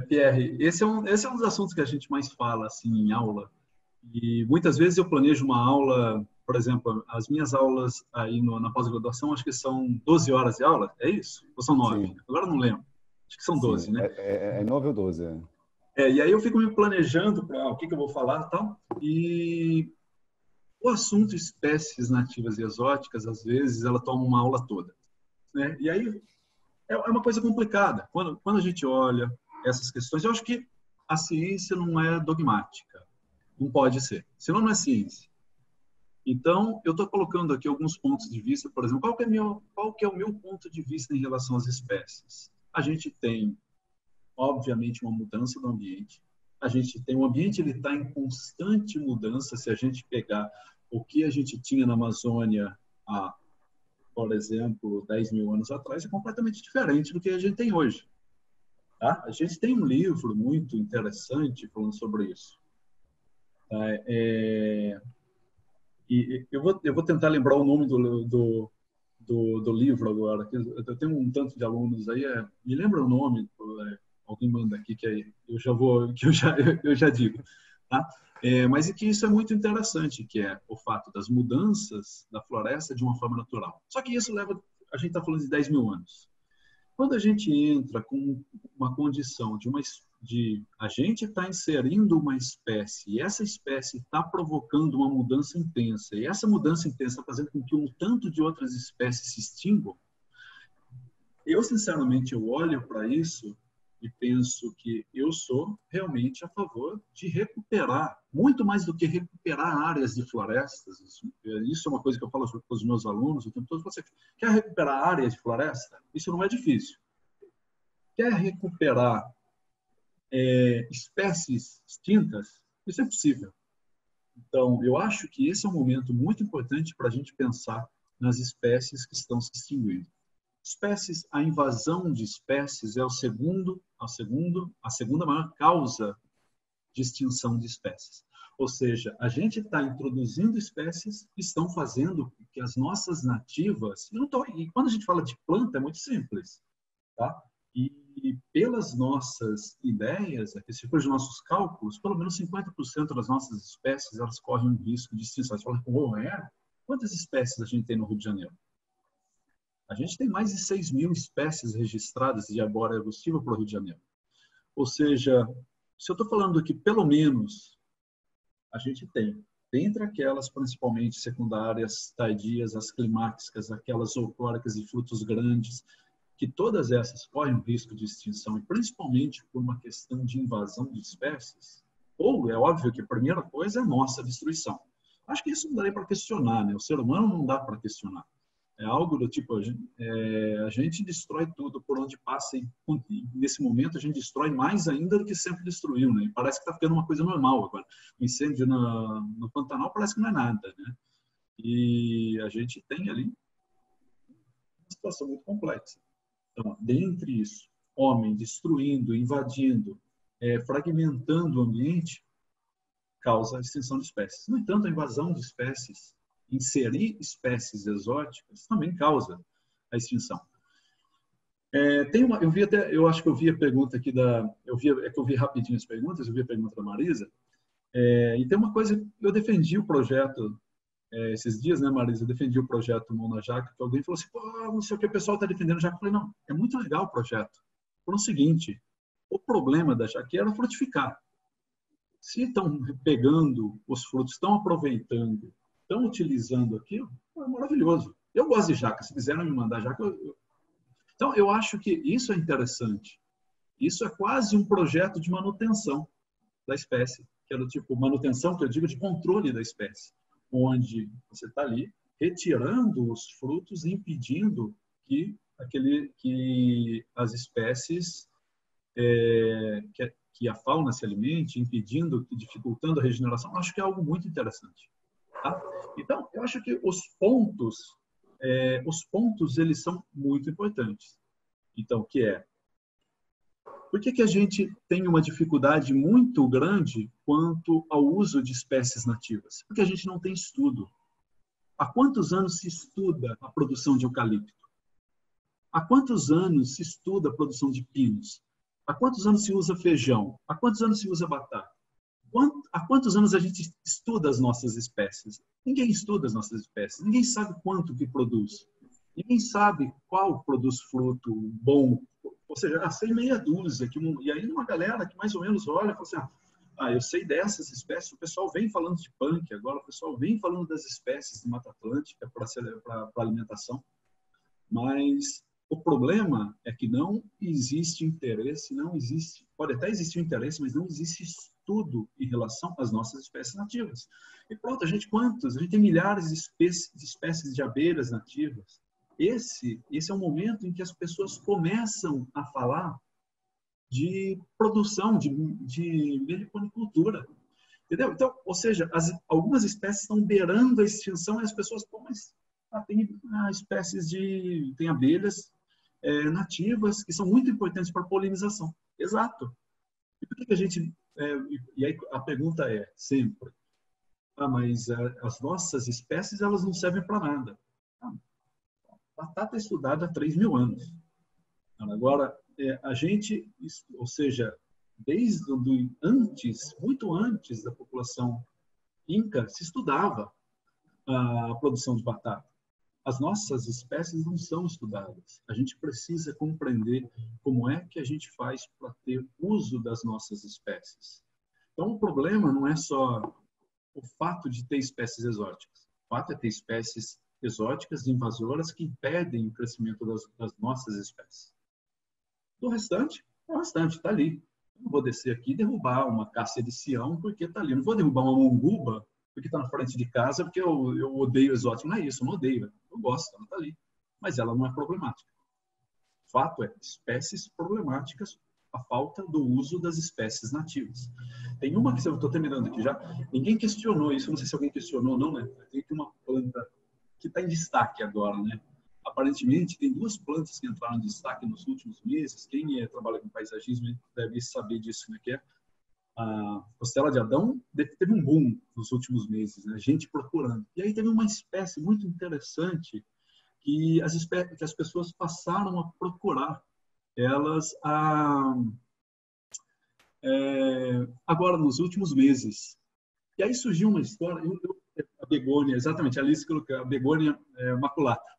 Pierre, esse é um dos assuntos que a gente mais fala assim, em aula. E muitas vezes eu planejo uma aula, por exemplo, as minhas aulas aí na pós-graduação, acho que são 12 horas de aula, é isso? Ou são 9? Sim. Agora não lembro. Acho que são 12, Sim, né? é 9 ou 12. E aí eu fico me planejando para o que eu vou falar e tal. E o assunto espécies nativas e exóticas, às vezes, ela toma uma aula toda, né? E aí é uma coisa complicada. Quando a gente olha essas questões, eu acho que a ciência não é dogmática. Não pode ser. Senão não é ciência. Então, eu estou colocando aqui alguns pontos de vista. Por exemplo, qual que é o meu ponto de vista em relação às espécies? A gente tem, obviamente, uma mudança do ambiente. A gente tem um ambiente, ele está em constante mudança. Se a gente pegar o que a gente tinha na Amazônia há, por exemplo, 10 mil anos atrás, é completamente diferente do que a gente tem hoje. Tá? A gente tem um livro muito interessante falando sobre isso. E eu vou tentar lembrar o nome do livro agora. Eu tenho um tanto de alunos aí. Me lembra o nome? Alguém manda aqui que eu já digo. Tá? Mas que isso é muito interessante, que é o fato das mudanças da floresta de uma forma natural. Só que isso leva... A gente está falando de 10 mil anos. Quando a gente entra com uma condição de a gente está inserindo uma espécie e essa espécie está provocando uma mudança intensa e essa mudança intensa está fazendo com que um tanto de outras espécies se extinguam, eu sinceramente eu olho para isso e penso que eu sou realmente a favor de recuperar, muito mais do que recuperar áreas de florestas. Isso é uma coisa que eu falo para os meus alunos o tempo todo. Você quer recuperar áreas de floresta? Isso não é difícil. Quer recuperar espécies extintas? Isso é possível. Então, eu acho que esse é um momento muito importante para a gente pensar nas espécies que estão se extinguindo. A invasão de espécies é a segunda maior causa de extinção de espécies. Ou seja, a gente está introduzindo espécies que estão fazendo que as nossas nativas... E quando a gente fala de planta, é muito simples. Tá? E pelas nossas ideias, pelos nossos cálculos, pelo menos 50% das nossas espécies elas correm um risco de extinção. Você fala, quantas espécies a gente tem no Rio de Janeiro? A gente tem mais de 6 mil espécies registradas de abóbora arbustiva para o Rio de Janeiro. Ou seja, se eu estou falando que pelo menos a gente tem. Dentre aquelas, principalmente secundárias, tardias, as climáticas, aquelas ouróricas e frutos grandes, que todas essas correm o risco de extinção, e principalmente por uma questão de invasão de espécies, ou é óbvio que a primeira coisa é a nossa destruição. Acho que isso não daria para questionar, né? O ser humano não dá para questionar. É algo do tipo, a gente destrói tudo por onde passa e nesse momento a gente destrói mais ainda do que sempre destruiu, né? E parece que está ficando uma coisa normal agora. O incêndio no Pantanal parece que não é nada, né? E a gente tem ali uma situação muito complexa. Então, dentre isso, homem destruindo, invadindo, fragmentando o ambiente, causa a extinção de espécies. No entanto, a invasão de espécies, inserir espécies exóticas, também causa a extinção. Eu acho que eu vi a pergunta aqui eu vi rapidinho as perguntas, eu vi a pergunta da Marisa, e tem uma coisa, eu defendi o projeto esses dias, né, Marisa, eu defendi o projeto Mão na Jaca, que alguém falou assim, pô, não sei o que o pessoal está defendendo jaca. Eu falei, não, é muito legal o projeto. Por o seguinte, o problema da jaqueira é frutificar. Se estão pegando os frutos, estão aproveitando, estão utilizando aquilo, é maravilhoso. Eu gosto de jaca, se quiserem me mandar jaca. Então, eu acho que isso é interessante. Isso é quase um projeto de manutenção da espécie, que é do tipo manutenção, que eu digo, de controle da espécie, onde você está ali retirando os frutos e impedindo que as espécies que a fauna se alimente, impedindo, dificultando a regeneração, acho que é algo muito interessante. Tá? Então, eu acho que os pontos eles são muito importantes. Então, por que a gente tem uma dificuldade muito grande quanto ao uso de espécies nativas? Porque a gente não tem estudo. Há quantos anos se estuda a produção de eucalipto? Há quantos anos se estuda a produção de pinos? Há quantos anos se usa feijão? Há quantos anos se usa batata? Há quantos anos a gente estuda as nossas espécies? Ninguém estuda as nossas espécies. Ninguém sabe quanto que produz. Ninguém sabe qual produz fruto bom. Ou seja, sei meia dúzia. E aí uma galera que mais ou menos olha e fala assim, eu sei dessas espécies. O pessoal vem falando de punk agora. O pessoal vem falando das espécies de Mata Atlântica para alimentação. Mas o problema é que não existe interesse, pode até existir interesse, mas não existe estudo em relação às nossas espécies nativas. E pronto, a gente tem milhares de espécies de abelhas nativas. Esse é o momento em que as pessoas começam a falar de produção, de meliponicultura. Entendeu? Então, ou seja, algumas espécies estão beirando a extinção e as pessoas, tem espécies tem abelhas nativas que são muito importantes para a polinização. Exato. E por que a gente... e aí a pergunta é sempre, mas as nossas espécies elas não servem para nada. Batata é estudada há 3.000 anos. Agora, a gente, ou seja, muito antes da população inca, se estudava a produção de batata. As nossas espécies não são estudadas. A gente precisa compreender como é que a gente faz para ter uso das nossas espécies. Então, o problema não é só o fato de ter espécies exóticas. O fato é ter espécies exóticas invasoras que impedem o crescimento das nossas espécies. O restante está ali. Eu não vou descer aqui e derrubar uma cássia de Sião porque está ali. Eu não vou derrubar uma monguba porque está na frente de casa porque eu odeio exótico. Não é isso, eu não odeio. Eu gosto, ela está ali. Mas ela não é problemática. O fato é, espécies problemáticas, a falta do uso das espécies nativas. Tem uma que eu estou terminando aqui já. Ninguém questionou isso, não sei se alguém questionou ou não, né? Tem uma planta que está em destaque agora, né? Aparentemente, tem 2 plantas que entraram em destaque nos últimos meses. Quem trabalha com paisagismo deve saber disso, né? Que é a costela de Adão. Teve um boom nos últimos meses, né? Gente procurando. E aí teve uma espécie muito interessante que as pessoas passaram a procurar elas agora nos últimos meses. E aí surgiu uma história, a begônia, exatamente, a Alice colocou, a begônia maculata.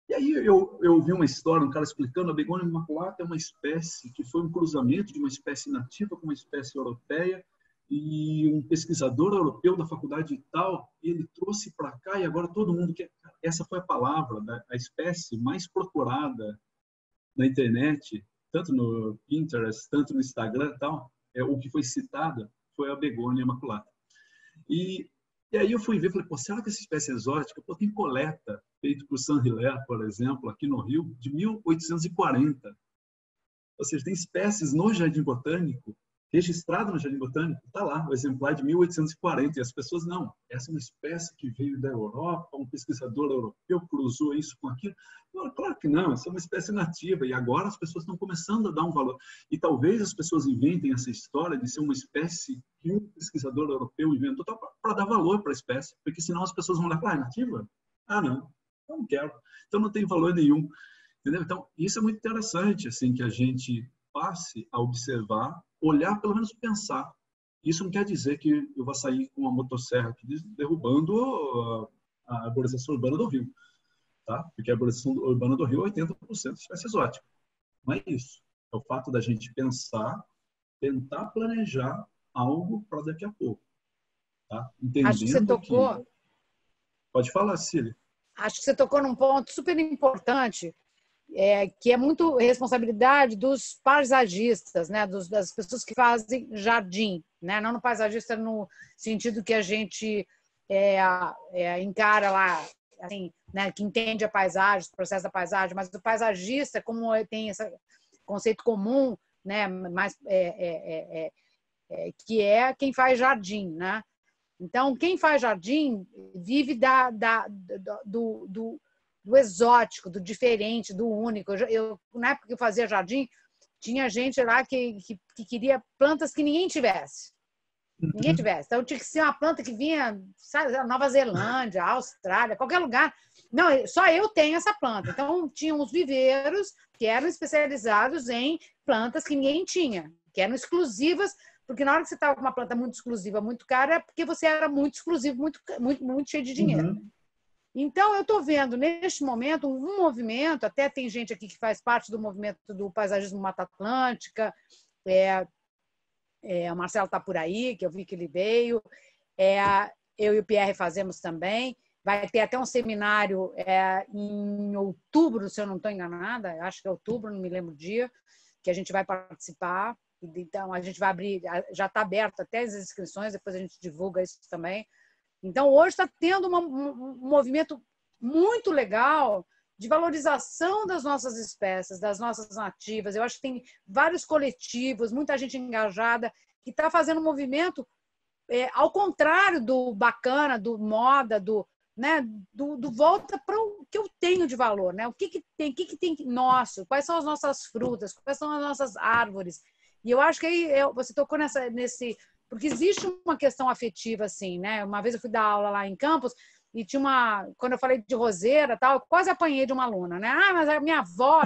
E aí eu vi uma história, um cara explicando, a begônia maculata é uma espécie que foi um cruzamento de uma espécie nativa com uma espécie europeia, e um pesquisador europeu da faculdade e tal, ele trouxe para cá e agora todo mundo quer. Essa foi a palavra, a espécie mais procurada na internet, tanto no Pinterest, tanto no Instagram e tal, o que foi citada foi a begônia imaculata. E aí eu fui ver, falei, pô, será que essa espécie é exótica? Pô, tem coleta feita por Saint-Hilaire, por exemplo, aqui no Rio, de 1840. Ou seja, tem espécies no Jardim Botânico, registrado no Jardim Botânico, está lá, o exemplar de 1840. E as pessoas, não, essa é uma espécie que veio da Europa, um pesquisador europeu cruzou isso com aquilo. Não, claro que não, essa é uma espécie nativa. E agora as pessoas estão começando a dar um valor. E talvez as pessoas inventem essa história de ser uma espécie que um pesquisador europeu inventou para dar valor para a espécie, porque senão as pessoas vão olhar, é nativa? Ah, não, eu não quero. Então não tem valor nenhum. Entendeu? Então, isso é muito interessante, assim, que a gente passe a observar, olhar, pelo menos pensar. Isso não quer dizer que eu vou sair com uma motosserra aqui derrubando a arborização urbana do Rio, tá? Porque a arborização urbana do Rio é 80% de espécie exótica. Não é isso. É o fato da gente pensar, tentar planejar algo para daqui a pouco, tá? Entendendo Acho que você tocou... Pode falar, Cília. Acho que você tocou num ponto super importante, que é muito responsabilidade dos paisagistas, né? Das pessoas que fazem jardim, né? Não no paisagista no sentido que a gente encara lá, assim, né? Que entende a paisagem, o processo da paisagem, mas o paisagista, como tem esse conceito comum, né? Mais, que é quem faz jardim, né? Então, quem faz jardim vive do exótico, do diferente, do único. Na época que eu fazia jardim, tinha gente lá que queria plantas que ninguém tivesse. Ninguém tivesse. Então, tinha que ser uma planta que vinha, sabe, Nova Zelândia, Austrália, qualquer lugar. Não, só eu tenho essa planta. Então, tinha uns viveiros que eram especializados em plantas que ninguém tinha, que eram exclusivas, porque na hora que você estava com uma planta muito exclusiva, muito cara, é porque você era muito exclusivo, muito cheio de dinheiro. Uhum. Então, eu estou vendo, neste momento, um movimento, até tem gente aqui que faz parte do movimento do paisagismo Mata Atlântica, o Marcelo está por aí, que eu vi que ele veio, eu e o Pierre fazemos também, vai ter até um seminário em outubro, se eu não estou enganada, acho que é outubro, não me lembro o dia, que a gente vai participar, então a gente vai abrir, já está aberto até as inscrições, depois a gente divulga isso também. Então, hoje está tendo um movimento muito legal de valorização das nossas espécies, das nossas nativas. Eu acho que tem vários coletivos, muita gente engajada, que está fazendo um movimento ao contrário do bacana, do moda, do volta para o que eu tenho de valor, né? O que tem nosso, quais são as nossas frutas, quais são as nossas árvores. E eu acho que aí você tocou nesse... Porque existe uma questão afetiva, assim, né? Uma vez eu fui dar aula lá em Campos e tinha quando eu falei de roseira tal, eu quase apanhei de uma aluna, né? Ah, mas a minha avó...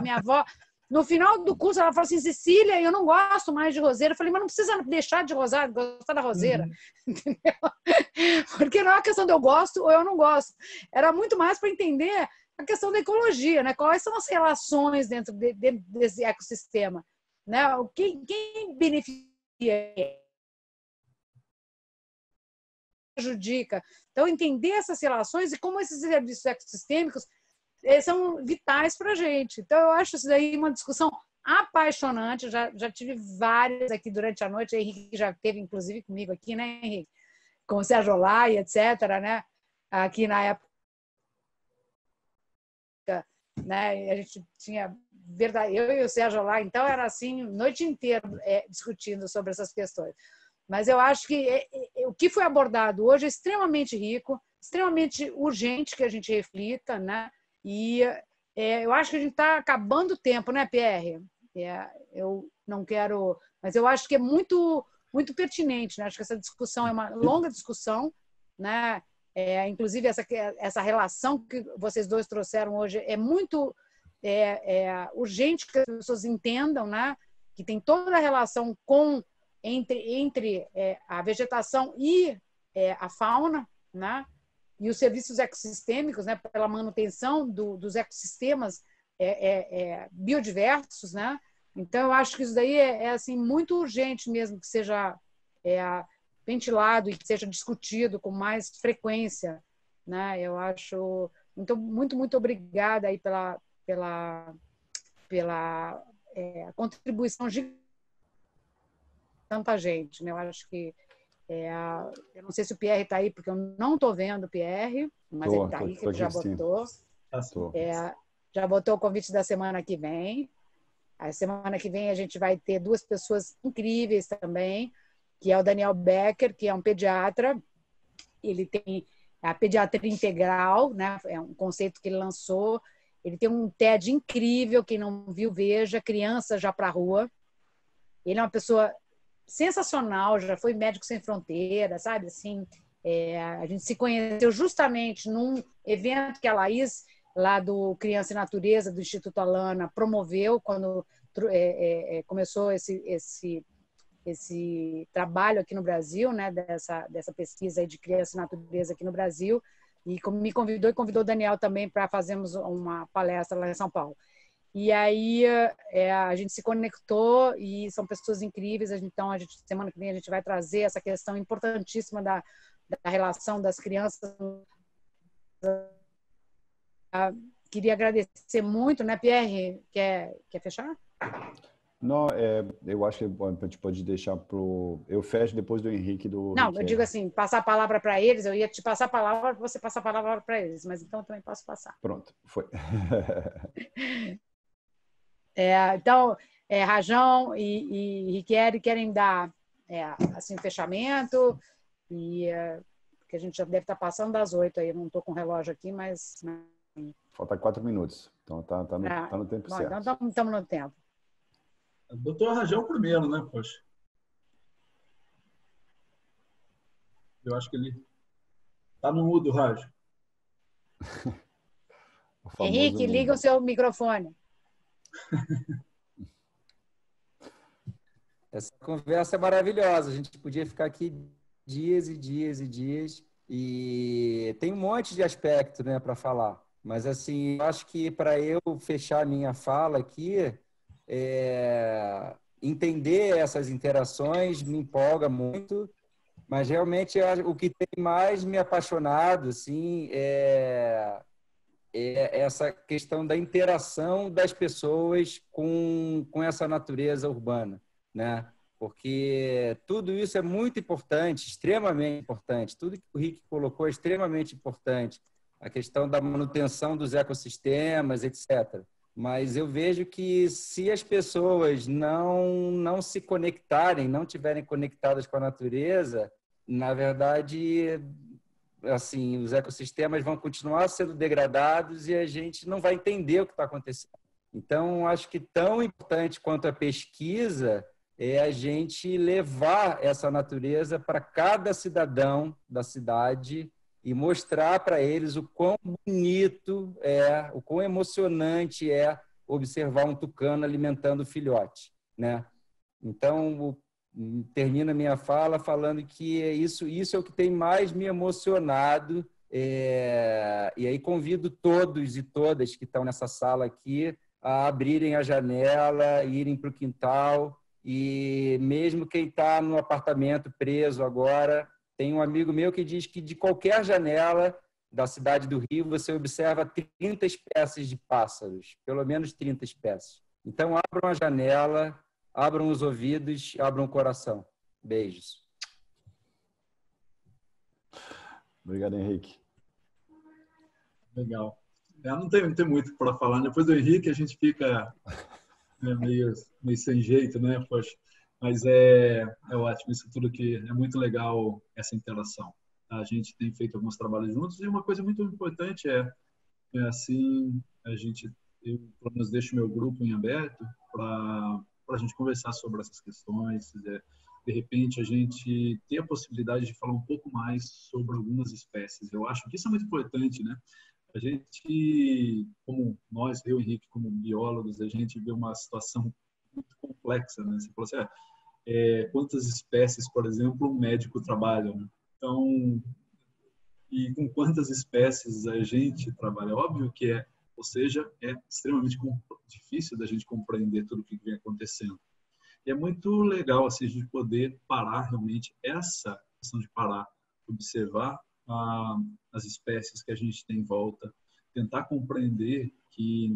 No final do curso, ela falou assim, Cecília, eu não gosto mais de roseira. Eu falei, mas não precisa deixar de gostar da roseira. Entendeu? Porque não é uma questão de eu gosto ou eu não gosto. Era muito mais para entender a questão da ecologia, né? Quais são as relações dentro desse ecossistema, né? Quem beneficia, prejudica. Então, entender essas relações e como esses serviços ecossistêmicos são vitais para a gente. Então, eu acho isso daí uma discussão apaixonante. Já tive várias aqui durante a noite. O Henrique já teve, inclusive, comigo aqui, né, Henrique? Com o Sérgio Olay, etc., né? Aqui na época, né? A gente tinha verdade, eu e o Sérgio Olay, então era assim, noite inteira discutindo sobre essas questões. Mas eu acho que o que foi abordado hoje é extremamente rico, extremamente urgente que a gente reflita, né? E eu acho que a gente está acabando o tempo, né, Pierre? Eu não quero... Mas eu acho que é muito, muito pertinente, né? Acho que essa discussão é uma longa discussão, né? Inclusive, essa relação que vocês dois trouxeram hoje é muito urgente que as pessoas entendam, né? Que tem toda a relação entre a vegetação e a fauna, né? E os serviços ecossistêmicos, né? Pela manutenção dos ecossistemas biodiversos, né? Então, eu acho que isso daí assim, muito urgente mesmo que seja ventilado e que seja discutido com mais frequência, né? Eu acho muito obrigada aí pela contribuição de tanta gente, né? Eu acho que eu não sei se o Pierre está aí, porque eu não estou vendo o Pierre, mas ele está aí, que ele já botou. Já botou o convite da semana que vem. A semana que vem a gente vai ter 2 pessoas incríveis também, que é o Daniel Becker, que é um pediatra. Ele tem a pediatria integral, né? É um conceito que ele lançou. Ele tem um TED incrível, quem não viu, veja, Criança Já para a Rua. Ele é uma pessoa sensacional, já foi médico sem fronteira, sabe? Assim, a gente se conheceu justamente num evento que a Laís, lá do Criança e Natureza, do Instituto Alana, promoveu quando começou esse trabalho aqui no Brasil, né? Dessa pesquisa aí de Criança e Natureza aqui no Brasil, e me convidou e convidou o Daniel também para fazermos uma palestra lá em São Paulo. E aí a gente se conectou e são pessoas incríveis. Então, semana que vem a gente vai trazer essa questão importantíssima da relação das crianças. Queria agradecer muito, né, Pierre? Quer fechar? Não, eu acho que a gente pode deixar pro... Eu fecho depois do Henrique do... Não, eu digo assim, passar a palavra para eles. Eu ia te passar a palavra, você passar a palavra para eles, mas então eu também posso passar. Pronto, foi. Então, Rajão e Riquieri querem dar assim, fechamento, e que a gente já deve estar passando das 8 aí, eu não estou com o relógio aqui, mas... Falta 4 minutos, então tá no tempo bom, certo. Então estamos no tempo. Doutor Rajão primeiro, né, poxa? Eu acho que ele tá no mudo, Raj. Henrique, liga o seu microfone. Essa conversa é maravilhosa. A gente podia ficar aqui dias e dias e dias. E tem um monte de aspecto, né, para falar. Mas, assim, eu acho que para eu fechar a minha fala aqui, entender essas interações me empolga muito. Mas, realmente, o que tem mais me apaixonado, assim, é essa questão da interação das pessoas com essa natureza urbana, né? Porque tudo isso é muito importante, extremamente importante. Tudo que o Rick colocou é extremamente importante. A questão da manutenção dos ecossistemas, etc. Mas eu vejo que se as pessoas não se conectarem, não estiverem conectadas com a natureza, na verdade, assim, os ecossistemas vão continuar sendo degradados e a gente não vai entender o que está acontecendo. Então, acho que tão importante quanto a pesquisa é a gente levar essa natureza para cada cidadão da cidade e mostrar para eles o quão bonito é, o quão emocionante é observar um tucano alimentando o filhote, né? Então, termino a minha fala falando que isso é o que tem mais me emocionado. E aí convido todos e todas que estão nessa sala aqui a abrirem a janela, irem para o quintal, e mesmo quem está no apartamento preso agora, tem um amigo meu que diz que de qualquer janela da cidade do Rio você observa 30 espécies de pássaros, pelo menos 30 espécies. Então abram a janela, abram os ouvidos, abram o coração. Beijos. Obrigado, Henrique. Legal. Não tem muito para falar. Depois do Henrique, a gente fica meio sem jeito, né? Poxa. Mas é ótimo isso tudo, que é muito legal essa interação. A gente tem feito alguns trabalhos juntos e uma coisa muito importante é assim, eu pelo menos deixo meu grupo em aberto para a gente conversar sobre essas questões, de repente a gente ter a possibilidade de falar um pouco mais sobre algumas espécies. Eu acho que isso é muito importante, né? A gente, como nós, eu e Henrique, como biólogos, a gente vê uma situação muito complexa, né? Você falou assim, quantas espécies, por exemplo, um médico trabalha, né? Então, e com quantas espécies a gente trabalha? Óbvio que ou seja, é extremamente difícil da gente compreender tudo o que vem acontecendo. E é muito legal assim, a gente poder parar realmente essa questão de parar, observar as espécies que a gente tem em volta, tentar compreender que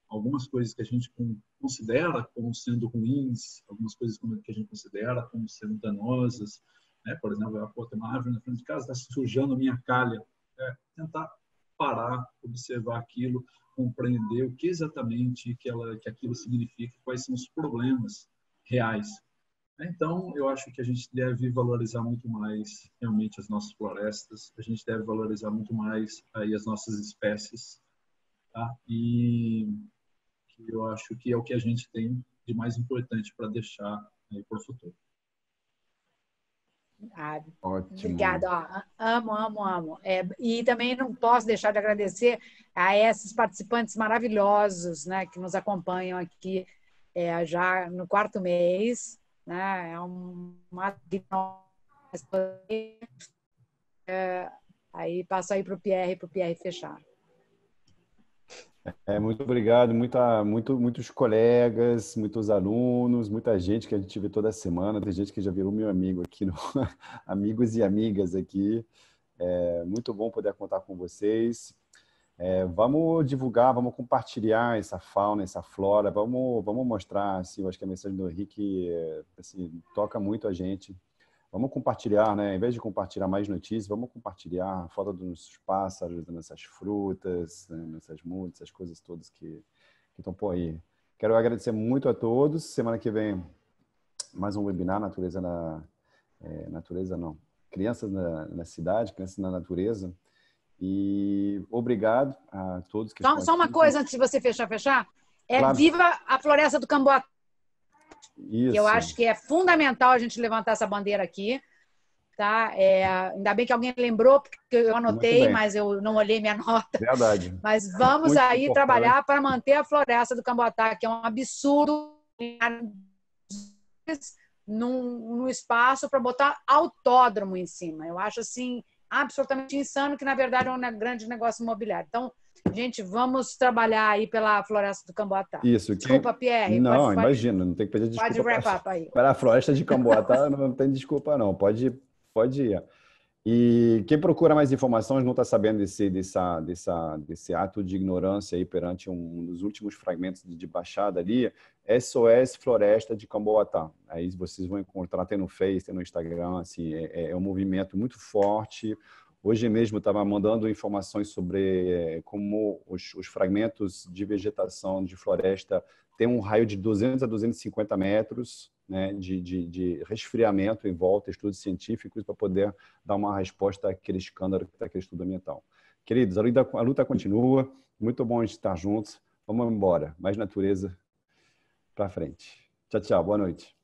algumas coisas que a gente considera como sendo ruins, algumas coisas que a gente considera como sendo danosas, né? Por exemplo, tem uma árvore na frente de casa, está sujando a minha calha. Tentar parar, observar aquilo, compreender o que exatamente que aquilo significa, quais são os problemas reais. Então, eu acho que a gente deve valorizar muito mais realmente as nossas florestas, a gente deve valorizar muito mais aí as nossas espécies, tá? E eu acho que é o que a gente tem de mais importante para deixar aí para o futuro. Ótimo. Obrigada. Amo. E também não posso deixar de agradecer a esses participantes maravilhosos, né, que nos acompanham aqui já no 4º mês. Né, aí passo aí para o Pierre fechar. Muito obrigado, muitos colegas, muitos alunos, muita gente que a gente vê toda semana, tem gente que já virou meu amigo aqui, amigos e amigas aqui. Muito bom poder contar com vocês. Vamos divulgar, vamos compartilhar essa fauna, essa flora, vamos mostrar, assim, eu acho que a mensagem do Henrique assim, toca muito a gente. Vamos compartilhar, né? Em vez de compartilhar mais notícias, vamos compartilhar a foto dos nossos pássaros, das nossas frutas, né? Nossas mudas, essas coisas todas que estão por aí. Quero agradecer muito a todos. Semana que vem, mais um webinar, Crianças na Cidade, Crianças na Natureza. E obrigado a todos que estão aqui. Só uma coisa antes de você fechar. Claro. Viva a Floresta do Camboatá. Isso. Eu acho que é fundamental a gente levantar essa bandeira aqui. Tá? Ainda bem que alguém lembrou, porque eu anotei, mas eu não olhei minha nota. Verdade. Mas vamos muito aí importante. Trabalhar para manter a Floresta do Camboatá, que é um absurdo, num espaço para botar autódromo em cima. Eu acho assim absolutamente insano, que na verdade é um grande negócio imobiliário. Então, gente, vamos trabalhar aí pela Floresta do Camboatá. Isso. Desculpa, Pierre. Não, imagina, não tem que pedir desculpa. Pode wrap up aí. Para a Floresta de Camboatá não tem desculpa, não. Pode ir. E quem procura mais informações não está sabendo desse ato de ignorância aí perante um dos últimos fragmentos de baixada ali, SOS Floresta de Camboatá. Aí vocês vão encontrar, tem no Face, tem no Instagram, assim, é um movimento muito forte. Hoje mesmo estava mandando informações sobre como os fragmentos de vegetação de floresta têm um raio de 200 a 250 metros, né, de resfriamento em volta, estudos científicos para poder dar uma resposta àquele escândalo que está aquele estudo ambiental. Queridos, a luta continua, muito bom estar juntos, vamos embora, mais natureza para frente. Tchau, boa noite.